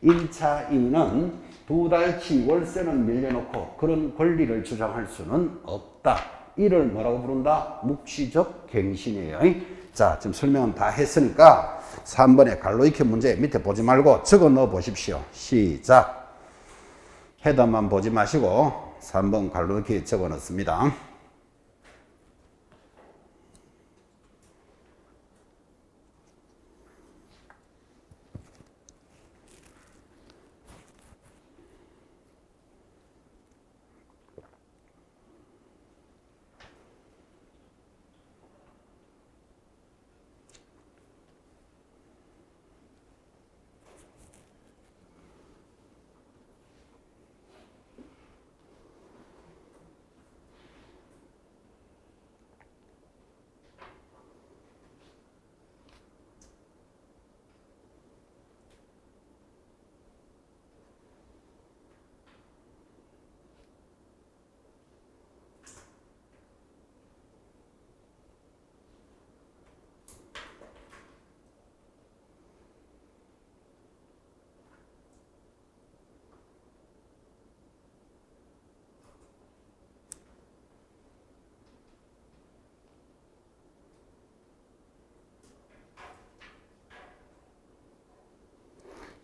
임차인은 2달치 월세는 밀려놓고 그런 권리를 주장할 수는 없다. 이를 뭐라고 부른다? 묵시적 갱신이에요. 자, 지금 설명은 다 했으니까 3번에 갈로이케 문제 밑에 보지 말고 적어 넣어 보십시오. 시작. 헤더만 보지 마시고 3번 갈로이케 적어 넣습니다.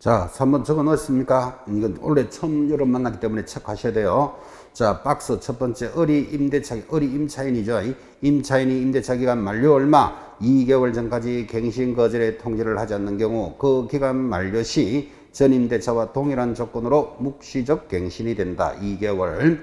자, 3번 적어 넣었습니까? 이건 원래 처음 여러분 만났기 때문에 체크하셔야 돼요. 자, 박스 첫 번째 어리 임차인이죠. 임차인이 임대차 기간 만료 얼마? 2개월 전까지 갱신 거절의 통지를 하지 않는 경우 그 기간 만료 시 전임대차와 동일한 조건으로 묵시적 갱신이 된다. 2개월.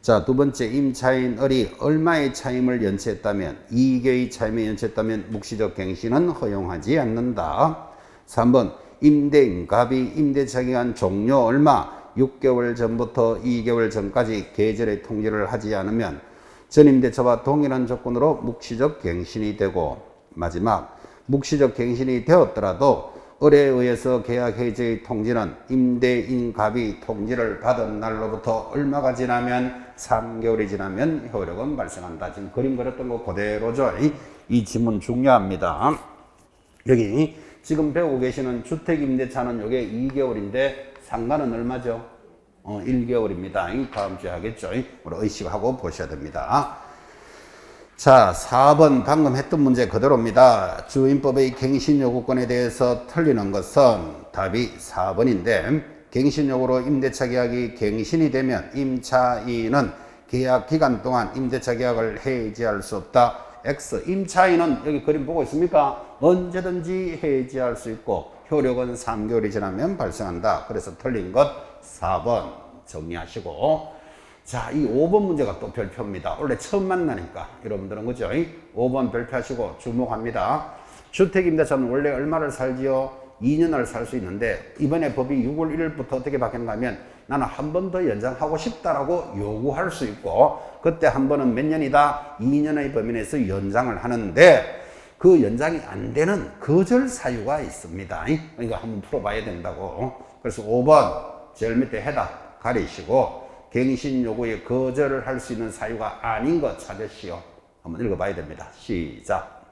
자, 두 번째 임차인 을이 얼마의 차임을 연체했다면 2개의 차임을 연체했다면 묵시적 갱신은 허용하지 않는다. 3번 임대인갑이 임대차 기간 종료 얼마 6개월 전부터 2개월 전까지 계절의 통지를 하지 않으면 전임대차와 동일한 조건으로 묵시적 갱신이 되고 마지막 묵시적 갱신이 되었더라도 을에 의해서 계약 해지의 통지는 임대인갑이 통지를 받은 날로부터 얼마가 지나면 3개월이 지나면 효력은 발생한다. 지금 그림 그렸던 거 그대로죠. 이 지문 중요합니다. 여기 지금 배우고 계시는 주택임대차는 이게 2개월인데 상가는 얼마죠? 1개월입니다. 다음 주에 하겠죠. 우리 의식하고 보셔야 됩니다. 자, 4번 방금 했던 문제 그대로입니다. 주임법의 갱신요구권에 대해서 틀리는 것은 답이 4번인데 갱신요구로 임대차 계약이 갱신이 되면 임차인은 계약 기간 동안 임대차 계약을 해지할 수 없다. X 임차인은 여기 그림 보고 있습니까? 언제든지 해지할 수 있고 효력은 3개월이 지나면 발생한다. 그래서 틀린 것 4번 정리하시고 자, 이 5번 문제가 또 별표입니다. 원래 처음 만나니까 여러분들은 그죠? 5번 별표하시고 주목합니다. 주택임대차는 원래 얼마를 살지요? 2년을 살 수 있는데 이번에 법이 6월 1일부터 어떻게 바뀌는가 하면 나는 한 번 더 연장하고 싶다라고 요구할 수 있고 그때 한 번은 몇 년이다? 2년의 범위 내에서 연장을 하는데 그 연장이 안 되는 거절 사유가 있습니다. 이거 한번 풀어봐야 된다고. 그래서 5번 제일 밑에 해답 가리시고 갱신 요구에 거절을 할 수 있는 사유가 아닌 것 찾으시오. 한번 읽어봐야 됩니다. 시작.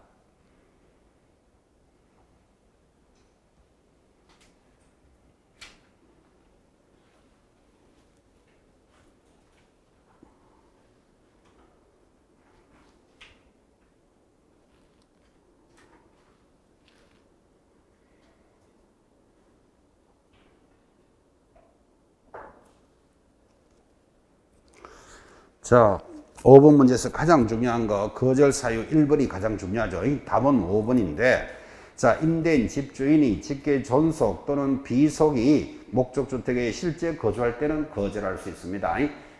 자, 5번 문제에서 가장 중요한 거 거절 사유 1번이 가장 중요하죠. 답은 5번인데 자, 임대인 집주인이 직계 존속 또는 비속이 목적주택에 실제 거주할 때는 거절할 수 있습니다.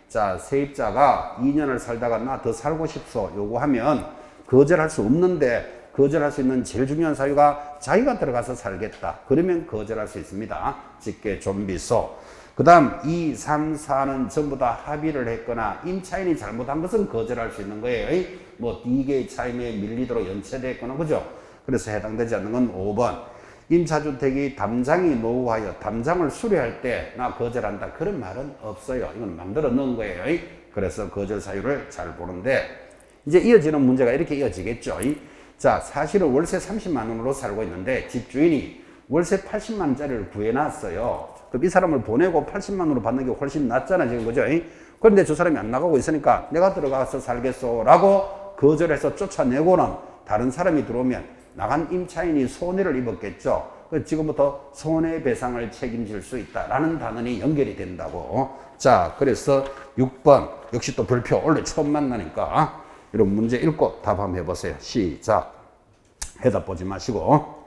자, 세입자가 2년을 살다가 나 더 살고 싶소 요구하면 거절할 수 없는데 거절할 수 있는 제일 중요한 사유가 자기가 들어가서 살겠다. 그러면 거절할 수 있습니다. 직계 존비속. 그 다음 2, 3, 4는 전부 다 합의를 했거나 임차인이 잘못한 것은 거절할 수 있는 거예요. 뭐 2개의 차임에 밀리도록 연체됐거나 그죠? 그래서 해당되지 않는 건 5번. 임차주택이 담장이 노후하여 담장을 수리할 때 나 거절한다. 그런 말은 없어요. 이건 만들어 놓은 거예요. 그래서 거절 사유를 잘 보는데 이제 이어지는 문제가 이렇게 이어지겠죠. 자, 사실은 월세 30만 원으로 살고 있는데 집주인이 월세 80만 원짜리를 구해놨어요. 그럼 이 사람을 보내고 80만 원으로 받는 게 훨씬 낫잖아 지금 그죠? 그런데 저 사람이 안 나가고 있으니까 내가 들어가서 살겠소 라고 거절해서 쫓아내고는 다른 사람이 들어오면 나간 임차인이 손해를 입었겠죠. 지금부터 손해배상을 책임질 수 있다라는 단원이 연결이 된다고. 자, 그래서 6번 역시 또 별표 원래 처음 만나니까 이런 문제 읽고 답 한번 해보세요. 시작. 해답 보지 마시고.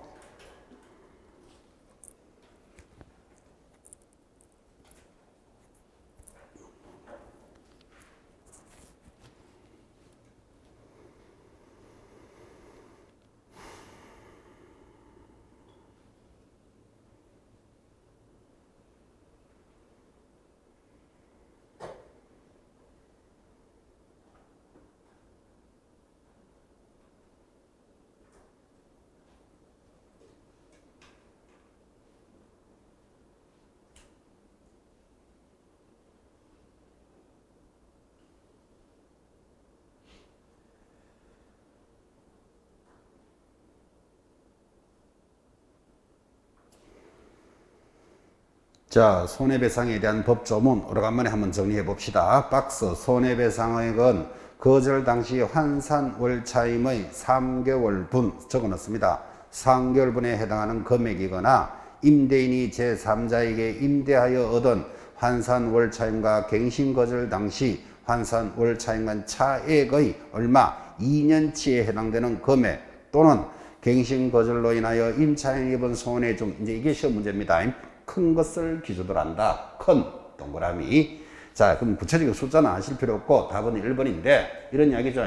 자, 손해배상에 대한 법조문 오래간만에 한번 정리해 봅시다. 박스 손해배상액은 거절 당시 환산 월차임의 3개월분 적어놨습니다. 3개월분에 해당하는 금액이거나 임대인이 제3자에게 임대하여 얻은 환산 월차임과 갱신거절 당시 환산 월차임 간 차액의 얼마 2년치에 해당되는 금액 또는 갱신거절로 인하여 임차인이 입은 손해 중 이제 이게 시험 문제입니다. 큰 것을 기준으로 한다. 큰 동그라미. 자, 그럼 구체적인 숫자는 아실 필요 없고 답은 1번인데 이런 이야기죠.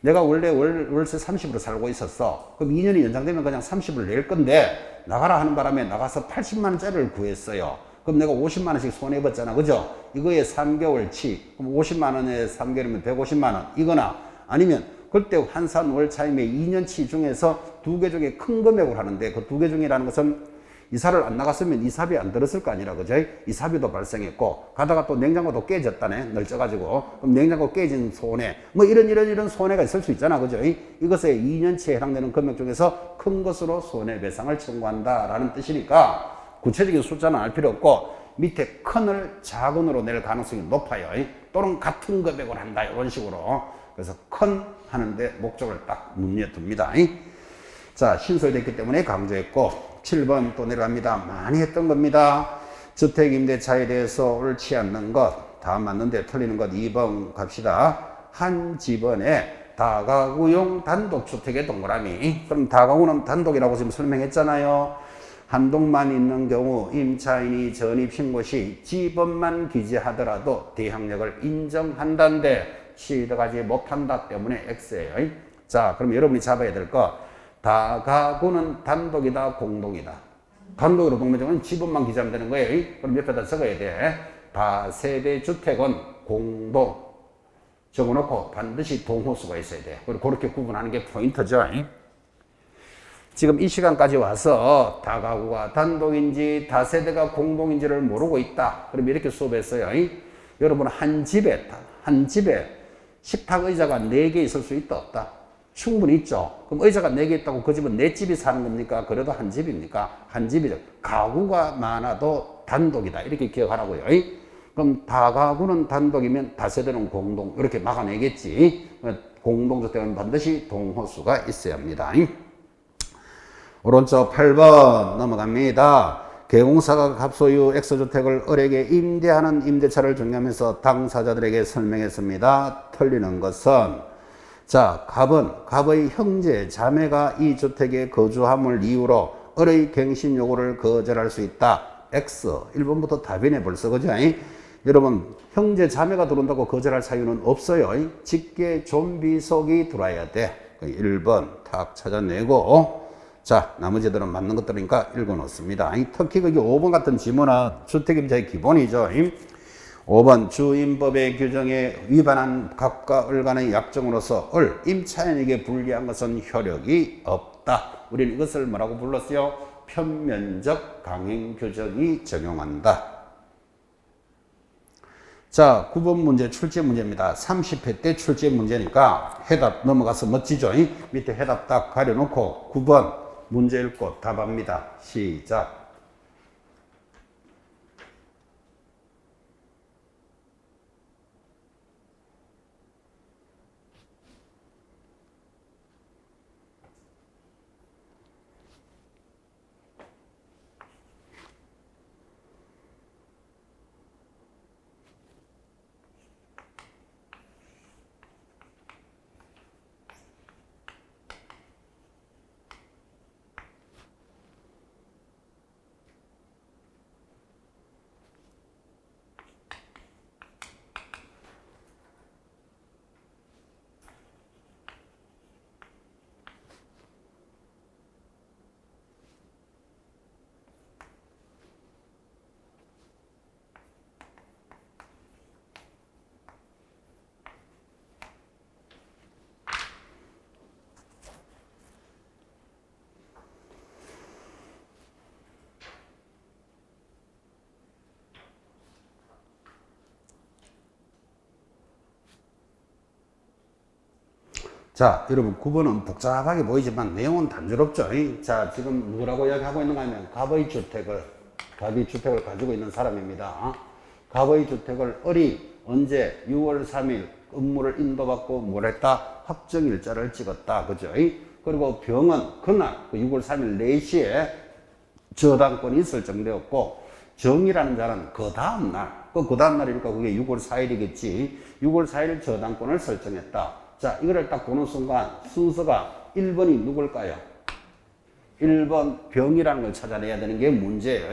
내가 원래 월세 30으로 살고 있었어. 그럼 2년이 연장되면 그냥 30을 낼 건데 나가라 하는 바람에 나가서 80만 원짜리를 구했어요. 그럼 내가 50만 원씩 손해봤잖아. 그죠? 이거에 3개월치. 그럼 50만 원에 3개월이면 150만 원. 이거나 아니면 그때 환산 월차임의 2년치 중에서 두 개 중에 큰 금액을 하는데 그 두 개 중이라는 것은 이사를 안 나갔으면 이사비 안 들었을 거 아니라, 그죠? 이사비도 발생했고, 가다가 또 냉장고도 깨졌다네, 널쩍가지고. 그럼 냉장고 깨진 손해, 뭐 이런 손해가 있을 수 있잖아, 그죠? 이것에 2년치에 해당되는 금액 중에서 큰 것으로 손해배상을 청구한다라는 뜻이니까, 구체적인 숫자는 알 필요 없고, 밑에 큰을 작은으로 낼 가능성이 높아요. 또는 같은 금액을 한다, 이런 식으로. 그래서 큰 하는데 목적을 딱 눈에 둡니다. 자, 신설됐기 때문에 강조했고, 7번 또 내려갑니다. 많이 했던 겁니다. 주택임대차에 대해서 옳지 않는 것, 다 맞는데 틀리는 것 2번 갑시다. 한 집안에 다가구용 단독주택의 동그라미. 그럼 다가구는 단독이라고 지금 설명했잖아요. 한 동만 있는 경우 임차인이 전입신고 시 집원만 기재하더라도 대항력을 인정한다는데 취득하지 못한다 때문에 X예요. 자, 그럼 여러분이 잡아야 될 것. 다가구는 단독이다, 공동이다. 단독으로 동명정은 지분만 기재하면 되는 거예요. 그럼 옆에다 적어야 돼. 다세대 주택은 공동 적어놓고 반드시 동호수가 있어야 돼. 그리고 그렇게 구분하는 게 포인트죠. 지금 이 시간까지 와서 다가구가 단독인지 다세대가 공동인지를 모르고 있다. 그럼 이렇게 수업했어요. 여러분 한 집에 식탁 의자가 4개 있을 수 있다, 없다? 충분히 있죠. 그럼 의자가 4개 있다고 그 집은 4집이 사는 겁니까? 그래도 한 집입니까? 한 집이죠. 가구가 많아도 단독이다. 이렇게 기억하라고요. 그럼 다가구는 단독이면 다세대는 공동. 이렇게 막아내겠지. 공동주택은 반드시 동호수가 있어야 합니다. 오른쪽 8번 넘어갑니다. 개공사가 갑소유 X주택을 을에게 임대하는 임대차를 정리하면서 당사자들에게 설명했습니다. 틀리는 것은 자, 갑의 형제, 자매가 이 주택에 거주함을 이유로 을의 갱신 요구를 거절할 수 있다. X. 1번부터 답이네 벌써, 그죠? 여러분, 형제, 자매가 들어온다고 거절할 사유는 없어요. 직계, 좀비속이 들어와야 돼. 1번 탁 찾아내고, 자, 나머지들은 맞는 것들이니까 읽어놓습니다. 특히 거기 5번 같은 지문은 주택임자의 기본이죠. 5번 주임법의 규정에 위반한 갑과 을 간의 약정으로서 을, 임차인에게 불리한 것은 효력이 없다. 우리는 이것을 뭐라고 불렀어요? 편면적 강행 규정이 적용한다. 자, 9번 문제 출제 문제입니다. 30회 때 출제 문제니까 해답 넘어가서 멋지죠? 밑에 해답 딱 가려놓고 9번 문제 읽고 답합니다. 시작. 자, 여러분 9번은 복잡하게 보이지만 내용은 단조롭죠. 자, 지금 누구라고 이야기하고 있는가 하면 갑의 주택을 가지고 있는 사람입니다. 갑의 주택을 을이 언제 6월 3일 업무를 인도받고 뭘 했다? 확정일자를 찍었다. 그죠? 그리고 병은 그날 6월 3일 4시에 저당권이 설정되었고 정이라는 자는 그 다음날, 그 다음날이니까 그게 6월 4일이겠지. 6월 4일 저당권을 설정했다. 자, 이거를 딱 보는 순간 순서가 1번이 누굴까요? 1번 병이라는 걸 찾아내야 되는 게 문제예요.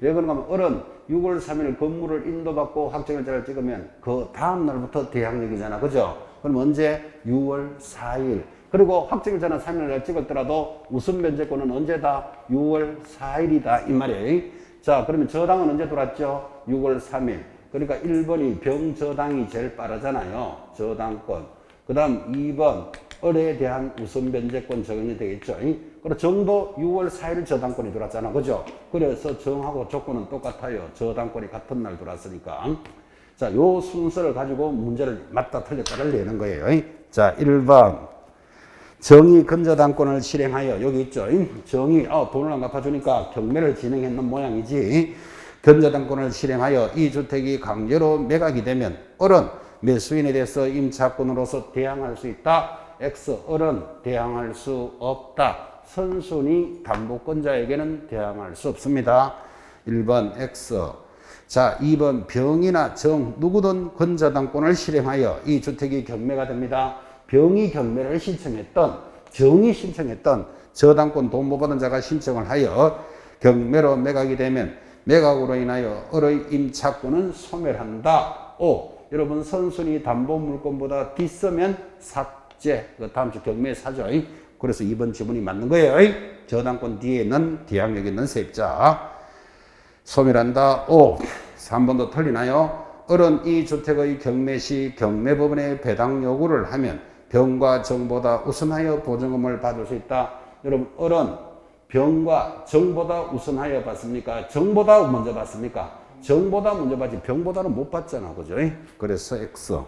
왜 그런가 하면 어른 6월 3일 건물을 인도받고 확정일자를 찍으면 그 다음날부터 대항력이잖아. 그죠? 그럼 언제? 6월 4일. 그리고 확정일자는 3일날 찍었더라도 우선 면제권은 언제다? 6월 4일이다. 이 말이에요. 자, 그러면 저당은 언제 들어왔죠? 6월 3일. 그러니까 1번이 병저당이 제일 빠르잖아요. 저당권. 그 다음 2번 을에 대한 우선 면제권 적용이 되겠죠. 그리고 정도 6월 4일 저당권이 들어왔잖아. 그죠? 그래서 정하고 조건은 똑같아요. 저당권이 같은 날 들어왔으니까. 자, 요 순서를 가지고 문제를 맞다 틀렸다를 내는 거예요. 자, 1번. 정의 근저당권을 실행하여, 여기 있죠. 정의, 돈을 안 갚아주니까 경매를 진행했는 모양이지. 근저당권을 실행하여 이 주택이 강제로 매각이 되면 을은 매수인에 대해서 임차권으로서 대항할 수 있다. X, 을은 대항할 수 없다. 선순위 담보권자에게는 대항할 수 없습니다. 1번 X. 자, 2번 병이나 정, 누구든 근저당권을 실행하여 이 주택이 경매가 됩니다. 병이 경매를 신청했던, 정이 신청했던 저당권 돈 못 받은 자가 신청을 하여 경매로 매각이 되면 매각으로 인하여 을의 임차권은 소멸한다. 5. 여러분 선순위 담보물권보다 뒤서면 삭제. 그 다음 주 경매 사죠. 그래서 2번 지문이 맞는 거예요. 저당권 뒤에는 대항력이 있는 세입자. 소멸한다. 5. 3번도 틀리나요? 을은 이 주택의 경매 시 경매법원에 배당 요구를 하면 병과 정보다 우선하여 보증금을 받을 수 있다. 여러분, 을은 병과 정보다 우선하여 받습니까? 정보다 먼저 받습니까? 정보다 먼저 받지 병보다는 못 받잖아. 그죠? 그래서 X.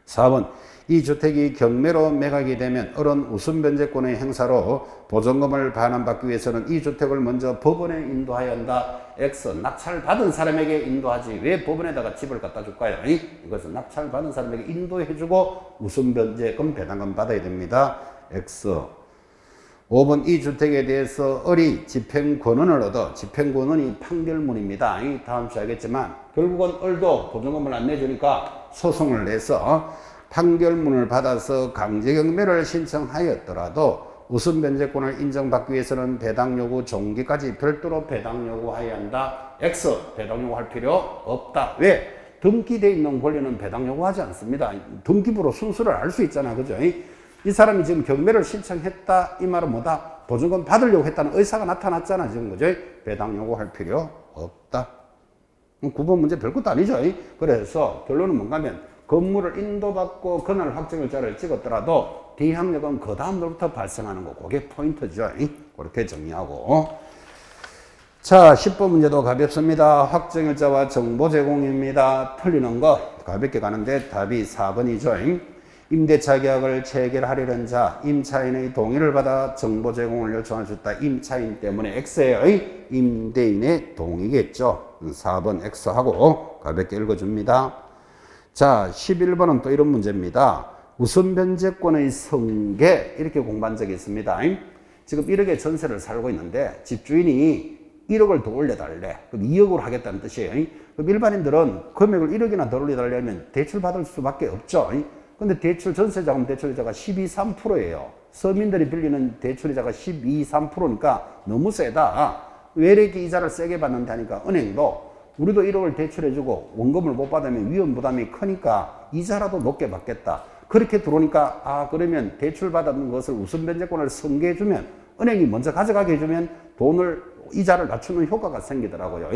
4번. 이 주택이 경매로 매각이 되면 을은 우선 변제권의 행사로 보증금을 반환받기 위해서는 이 주택을 먼저 법원에 인도하여야 한다. X. 낙찰받은 사람에게 인도하지. 왜 법원에다가 집을 갖다 줄까요? 이것은 낙찰받은 사람에게 인도해주고 우선 변제금 배당금 받아야 됩니다. X. 5번. 이 주택에 대해서 을이 집행권원을 얻어, 집행권원이 판결문입니다. 다음 주에 알겠지만 결국은 을도 보증금을 안 내주니까 소송을 내서 판결문을 받아서 강제경매를 신청하였더라도 우선 변제권을 인정받기 위해서는 배당 요구 종기까지 별도로 배당 요구해야 한다. X. 배당 요구할 필요 없다. 왜? 등기되어 있는 권리는 배당 요구하지 않습니다. 등기부로 순수를 알 수 있잖아. 그죠? 이 사람이 지금 경매를 신청했다. 이 말은 뭐다? 보증금 받으려고 했다는 의사가 나타났잖아. 지금 그죠? 배당 요구할 필요 없다. 9번 문제 별것도 아니죠. 그래서 결론은 뭔가 하면 건물을 인도받고 그날 확정일자를 찍었더라도 대항력은 그 다음 날부터 발생하는 거. 그게 포인트죠. 그렇게 정리하고. 자, 10번 문제도 가볍습니다. 확정일자와 정보 제공입니다. 틀리는 거 가볍게 가는데 답이 4번이죠. 임대차 계약을 체결하려는 자, 임차인의 동의를 받아 정보 제공을 요청할 수 있다. 임차인 때문에 X예요. 임대인의 동의겠죠. 4번 X하고 가볍게 읽어줍니다. 자, 11번은 또 이런 문제입니다. 우선 변제권의 성계, 이렇게 공부한 적이 있습니다. 지금 1억의 전세를 살고 있는데 집주인이 1억을 더 올려달래. 그럼 2억으로 하겠다는 뜻이에요. 그럼 일반인들은 금액을 1억이나 더 올려달라면 대출 받을 수밖에 없죠. 근데 대출, 전세자금 대출이자가 12.3%예요. 서민들이 빌리는 대출이자가 12.3%니까 너무 세다. 왜 이렇게 이자를 세게 받는다 하니까 은행도 우리도 1억을 대출해주고 원금을 못 받으면 위험 부담이 크니까 이자라도 높게 받겠다. 그렇게 들어오니까 그러면 대출 받은 것을 우선 변제권을 승계해주면 은행이 먼저 가져가게 해주면 이자를 낮추는 효과가 생기더라고요.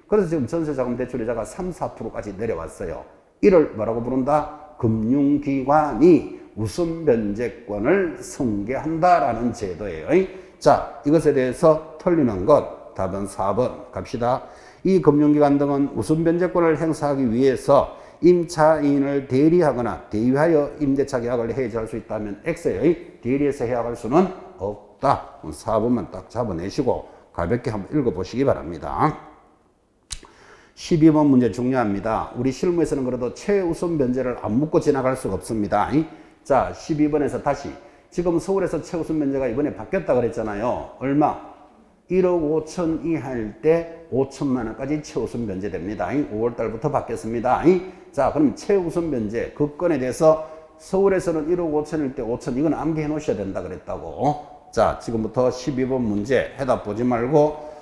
그래서 지금 전세자금 대출이자가 3~4%까지 내려왔어요. 이를 뭐라고 부른다? 금융기관이 우선 변제권을 승계한다라는 제도예요. 자, 이것에 대해서 틀리는 것 답은 4번 갑시다. 이 금융기관 등은 우선 변제권을 행사하기 위해서 임차인을 대리하거나 대위하여 임대차 계약을 해지할 수 있다면 X예요. 대리해서 해약할 수는 없다. 4번만 딱 잡아내시고 가볍게 한번 읽어보시기 바랍니다. 12번 문제 중요합니다. 우리 실무에서는 그래도 최우선 변제를 안 묻고 지나갈 수가 없습니다. 자, 12번에서 다시 지금 서울에서 최우선 변제가 이번에 바뀌었다 그랬잖아요. 얼마? 1억 5천 이하일 때 5천만 원까지 최우선 변제됩니다. 5월 달부터 바뀌었습니다. 자, 그럼 최우선 변제 그 건에 대해서 서울에서는 1억 5천일 때 5천 이건 암기해 놓으셔야 된다 그랬다고. 자, 지금부터 12번 문제 해답 보지 말고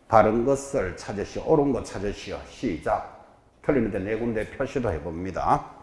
바른 것을 찾으시오. 옳은 것 찾으시오. 시작. 틀리는데 네 군데 표시도 해봅니다.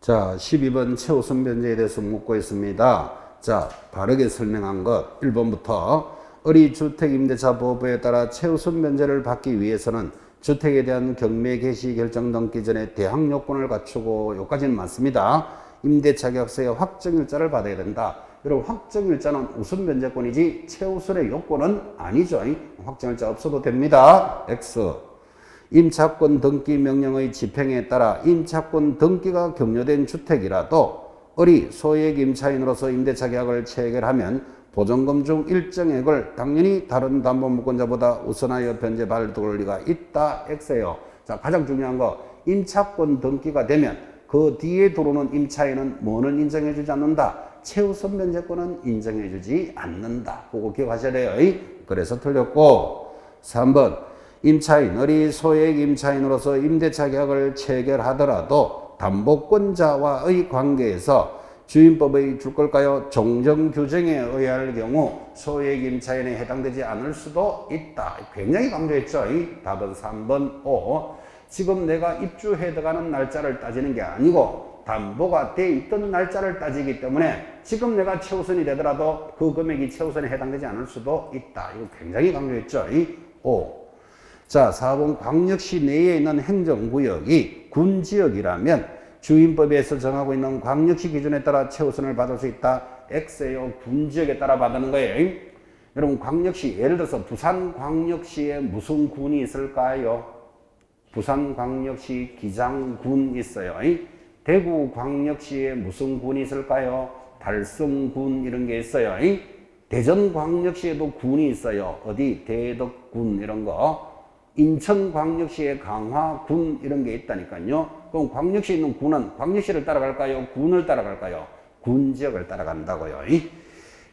자, 12번 최우선 변제에 대해서 묻고 있습니다. 자, 바르게 설명한 것 1번부터 의리주택임대차보호법에 따라 최우선 변제를 받기 위해서는 주택에 대한 경매 개시 결정 등기 전에 대항 요건을 갖추고 요까지는 맞습니다. 임대차 계약서의 확정일자를 받아야 된다. 여러분 확정일자는 우선 변제권이지 최우선의 요건은 아니죠. 확정일자 없어도 됩니다. X. 임차권 등기 명령의 집행에 따라 임차권 등기가 격려된 주택이라도 의리 소액 임차인으로서 임대차 계약을 체결하면 보증금 중 일정액을 당연히 다른 담보물권자보다 우선하여 변제받을 권리가 있다. X예요. 자, 가장 중요한 거 임차권 등기가 되면 그 뒤에 들어오는 임차인은 뭐는 인정해주지 않는다. 최우선 변제권은 인정해주지 않는다. 그거 기억하셔야 돼요. 그래서 틀렸고 3번 임차인, 의리 소액 임차인으로서 임대차 계약을 체결하더라도 담보권자와의 관계에서 주임법의 줄 걸까요? 종정 규정에 의할 경우 소액 임차인에 해당되지 않을 수도 있다. 굉장히 강조했죠. 답은 3번 5. 지금 내가 입주해 들어가는 날짜를 따지는 게 아니고 담보가 돼 있던 날짜를 따지기 때문에 지금 내가 최우선이 되더라도 그 금액이 최우선에 해당되지 않을 수도 있다. 이거 굉장히 강조했죠. 5. 자, 4번 광역시 내에 있는 행정구역이 군지역이라면 주임법에서 정하고 있는 광역시 기준에 따라 최우선을 받을 수 있다. X예요. 군지역에 따라 받는 거예요. 여러분 광역시 예를 들어서 부산광역시에 무슨 군이 있을까요? 부산광역시 기장군 있어요. 대구광역시에 무슨 군이 있을까요? 달성군 이런 게 있어요. 대전광역시에도 군이 있어요. 어디? 대덕군 이런 거. 인천광역시에 강화군 이런 게 있다니까요. 그럼 광역시에 있는 군은 광역시를 따라갈까요? 군을 따라갈까요? 군지역을 따라간다고요.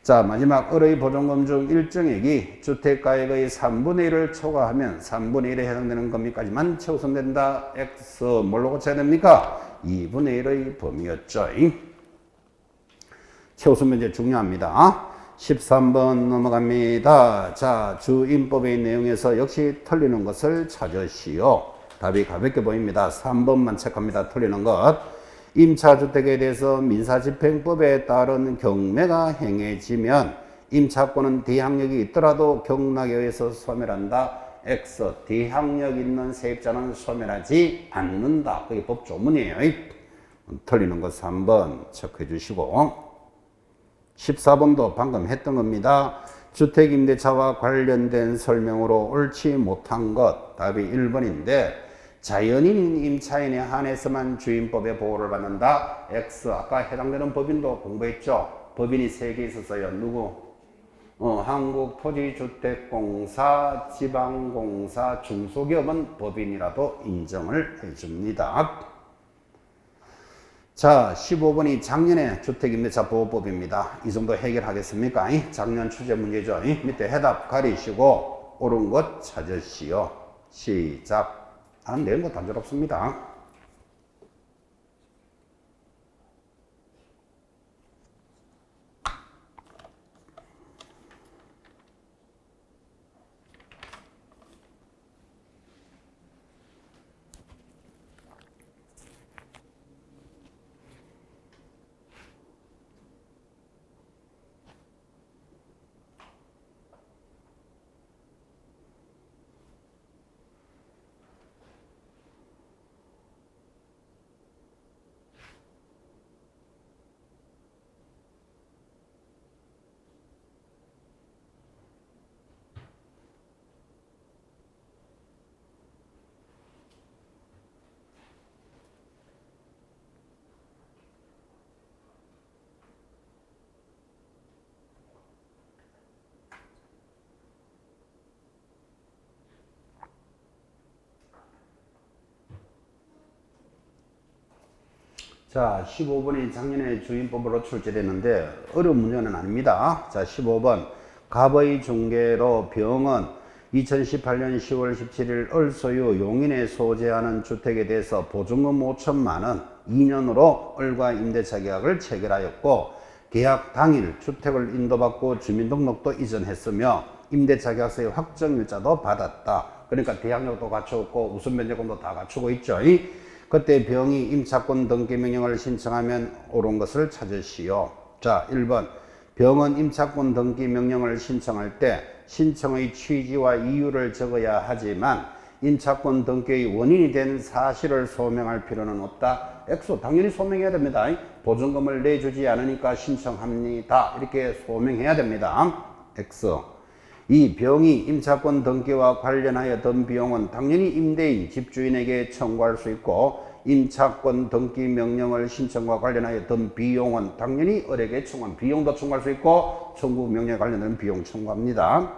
자, 마지막 의뢰 보증금 중 일정액이 주택가액의 3분의 1을 초과하면 3분의 1에 해당되는 금액까지만 최우선된다. X 뭘로 고쳐야 됩니까? 2분의 1의 범위였죠. 최우선 변제 중요합니다. 13번 넘어갑니다. 자, 주임법의 내용에서 역시 틀리는 것을 찾으시오. 답이 가볍게 보입니다. 3번만 체크합니다. 틀리는 것. 임차주택에 대해서 민사집행법에 따른 경매가 행해지면 임차권은 대항력이 있더라도 경락에 의해서 소멸한다. X. 대항력 있는 세입자는 소멸하지 않는다. 그게 법 조문이에요. 틀리는 것 3번 체크해 주시고 14번도 방금 했던 겁니다. 주택임대차와 관련된 설명으로 옳지 못한 것 답이 1번인데 자연인인 임차인에 한해서만 주임법의 보호를 받는다. X. 아까 해당되는 법인도 공부했죠. 법인이 3개 있었어요. 누구? 한국토지주택공사, 지방공사, 중소기업은 법인이라도 인정을 해줍니다. 자, 15번이 작년의 주택임대차 보호법입니다. 이 정도 해결하겠습니까? 작년 출제 문제죠. 밑에 해답 가리시고 옳은 것 찾으시오. 시작. 내용 뭐 단조롭습니다. 자, 15번이 작년에 주임법으로 출제됐는데 어려운 문제는 아닙니다. 자, 15번. 갑의 중개로 병은 2018년 10월 17일 을소유 용인에 소재하는 주택에 대해서 보증금 5천만 원 2년으로 을과 임대차 계약을 체결하였고 계약 당일 주택을 인도받고 주민등록도 이전했으며 임대차 계약서의 확정일자도 받았다. 그러니까 대항력도 갖추었고 우선변제권도 다 갖추고 있죠. 그때 병이 임차권 등기 명령을 신청하면 옳은 것을 찾으시오. 자, 1번. 병은 임차권 등기 명령을 신청할 때 신청의 취지와 이유를 적어야 하지만 임차권 등기의 원인이 된 사실을 소명할 필요는 없다. X 당연히 소명해야 됩니다. 보증금을 내주지 않으니까 신청합니다. 이렇게 소명해야 됩니다. X. 이 병이 임차권 등기와 관련하여 든 비용은 당연히 임대인, 집주인에게 청구할 수 있고 임차권 등기 명령을 신청과 관련하여 든 비용은 당연히 을에게 청구한 비용도 청구할 수 있고 청구 명령에 관련된 비용 청구합니다.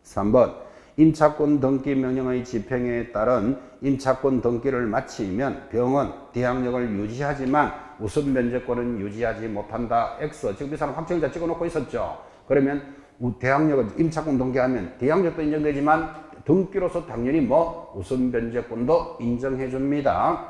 3번. 임차권 등기 명령의 집행에 따른 임차권 등기를 마치면 병은 대항력을 유지하지만 우선 면제권은 유지하지 못한다. X. 지금 이 사람 확정일자 찍어놓고 있었죠. 그러면 대항력을 임차권 등기하면 대항력도 인정되지만 등기로서 당연히 우선 변제권도 인정해 줍니다.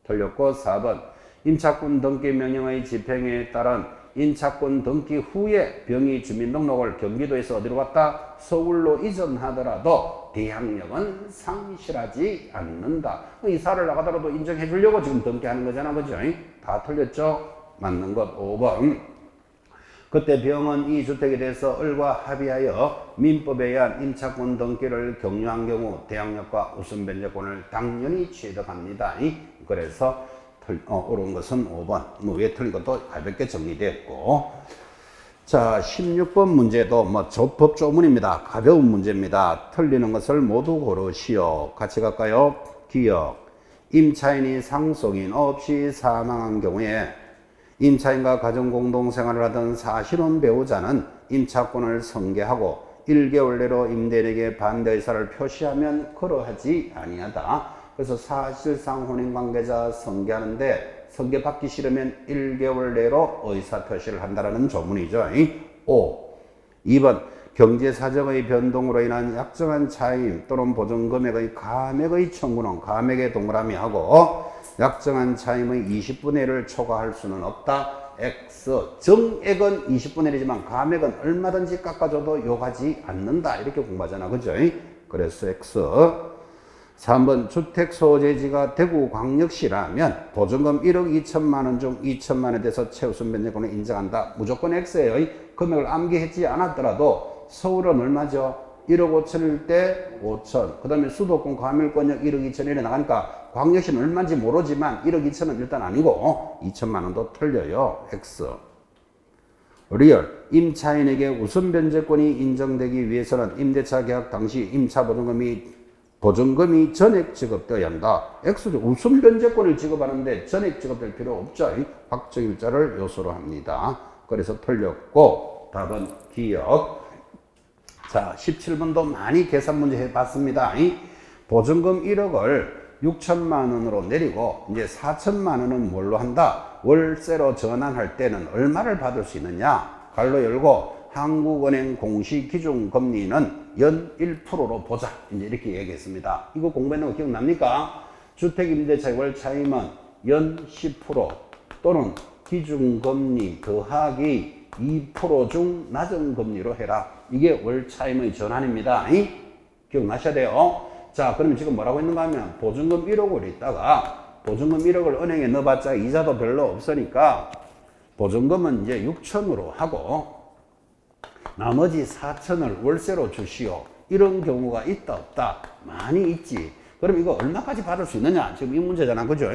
틀렸고 4번. 임차권 등기 명령의 집행에 따른 임차권 등기 후에 병이 주민등록을 경기도에서 어디로 갔다? 서울로 이전하더라도 대항력은 상실하지 않는다. 이사를 나가더라도 인정해 주려고 지금 등기하는 거잖아. 그죠? 다 틀렸죠? 맞는 것 5번. 그때 병은 이 주택에 대해서 을과 합의하여 민법에 의한 임차권 등기를 경유한 경우 대항력과 우선변제권을 당연히 취득합니다. 그래서 옳은 것은 5번. 왜 틀린 것도 가볍게 정리됐고. 자, 16번 문제도 법조문입니다. 가벼운 문제입니다. 틀리는 것을 모두 고르시오. 같이 갈까요? 기억. 임차인이 상속인 없이 사망한 경우에 임차인과 가정공동생활을 하던 사실혼 배우자는 임차권을 승계하고 1개월 내로 임대인에게 반대 의사를 표시하면 그러하지 아니하다. 그래서 사실상 혼인관계자 승계하는데 승계받기 싫으면 1개월 내로 의사표시를 한다는 조문이죠. 5. 2번. 경제사정의 변동으로 인한 약정한 차임 또는 보증금액의 감액의 청구는 감액에 동그라미하고 약정한 차임의 20분의 1을 초과할 수는 없다. X. 정액은 20분의 1이지만 감액은 얼마든지 깎아줘도 요하지 않는다. 이렇게 공부하잖아. 그죠? 그래서 X. 3번. 주택 소재지가 대구광역시라면 보증금 1억 2천만 원 중 2천만 원에 대해서 최우선 변제권을 인정한다. 무조건 X예요. 금액을 암기했지 않았더라도 서울은 얼마죠? 1억 5천일 때 5천. 그 다음에 수도권 과밀권역 1억 2천일에 나가니까 광역시는 얼마인지 모르지만 1억 2천은 일단 아니고 2천만 원도 틀려요. X. 리얼. 임차인에게 우선 변제권이 인정되기 위해서는 임대차 계약 당시 임차 보증금이 전액 지급되어야 한다. X죠. 우선 변제권을 지급하는데 전액 지급될 필요 없죠. 확정일자를 요소로 합니다. 그래서 틀렸고 답은 기억. 자, 17번도 많이 계산 문제 해봤습니다. 보증금 1억을 6천만 원으로 내리고 이제 4천만 원은 뭘로 한다? 월세로 전환할 때는 얼마를 받을 수 있느냐? 갈로 열고 한국은행 공시 기준 금리는 연 1%로 보자. 이제 이렇게 얘기했습니다. 이거 공부했는 거 기억납니까? 주택임대차의 월차임은 연 10% 또는 기준금리 더하기 2% 중 낮은 금리로 해라. 이게 월차임의 전환입니다. 기억나셔야 돼요. 자, 그러면 지금 뭐라고 했는가 하면 보증금 1억을 있다가 보증금 1억을 은행에 넣어봤자 이자도 별로 없으니까 보증금은 이제 6천으로 하고 나머지 4천을 월세로 주시오. 이런 경우가 있다 없다? 많이 있지. 그럼 이거 얼마까지 받을 수 있느냐? 지금 이 문제잖아. 그죠?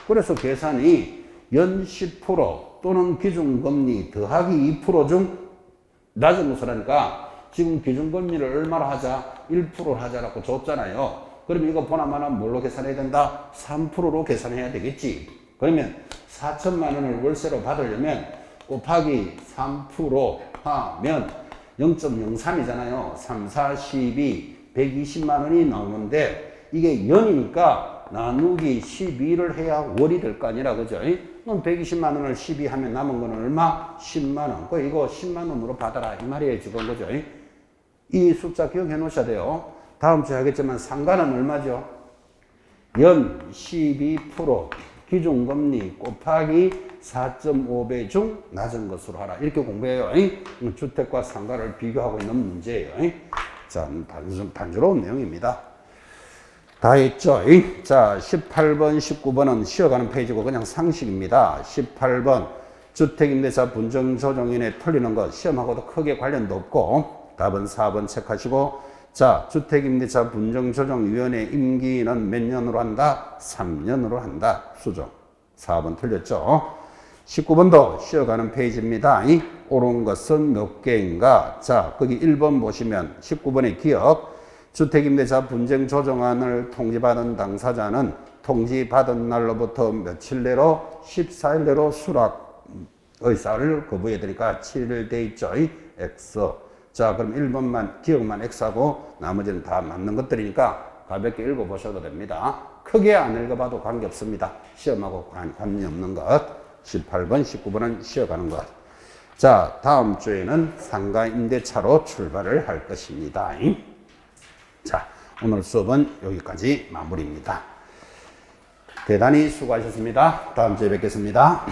그래서 계산이 연 10% 또는 기준금리 더하기 2% 중 낮은 것을 하니까 지금 기준금리를 얼마로 하자? 1%로 하자라고 줬잖아요. 그럼 이거 보나마나 뭘로 계산해야 된다? 3%로 계산해야 되겠지. 그러면 4천만 원을 월세로 받으려면 곱하기 3% 하면 0.03이잖아요. 3, 4, 12, 120만 원이 나오는데 이게 연이니까 나누기 12를 해야 월이 될 거 아니라, 그죠? 그럼 120만 원을 12 하면 남은 거는 얼마? 10만 원. 그 이거 10만 원으로 받아라. 이 말이에요, 지금, 그죠? 이 숫자 기억해 놓으셔야 돼요. 다음 주에 하겠지만 상가는 얼마죠? 연 12% 기준금리 곱하기 4.5배 중 낮은 것으로 하라. 이렇게 공부해요. 주택과 상가를 비교하고 있는 문제예요. 자, 단조로운 내용입니다. 다 했죠? 자, 18번, 19번은 쉬어가는 페이지고 그냥 상식입니다. 18번 주택임대차 분쟁조정인에 틀리는 것 시험하고도 크게 관련도 없고 답은 4번 체크하시고 자, 주택임대차 분쟁조정위원회 임기는 몇 년으로 한다? 3년으로 한다. 수정. 4번 틀렸죠? 19번도 쉬어가는 페이지입니다. 옳은 것은 몇 개인가? 자, 거기 1번 보시면 19번의 기억. 주택임대차 분쟁조정안을 통지받은 당사자는 통지받은 날로부터 며칠 내로 14일 내로 수락 의사를 거부해 드리니까 7일 돼 있죠. X. 자, 그럼 1번만 기억만 X하고 나머지는 다 맞는 것들이니까 가볍게 읽어보셔도 됩니다. 크게 안 읽어봐도 관계없습니다. 시험하고 관계없는 것. 18번, 19번은 쉬어가는 것. 자, 다음 주에는 상가 임대차로 출발을 할 것입니다. 자, 오늘 수업은 여기까지 마무리입니다. 대단히 수고하셨습니다. 다음 주에 뵙겠습니다.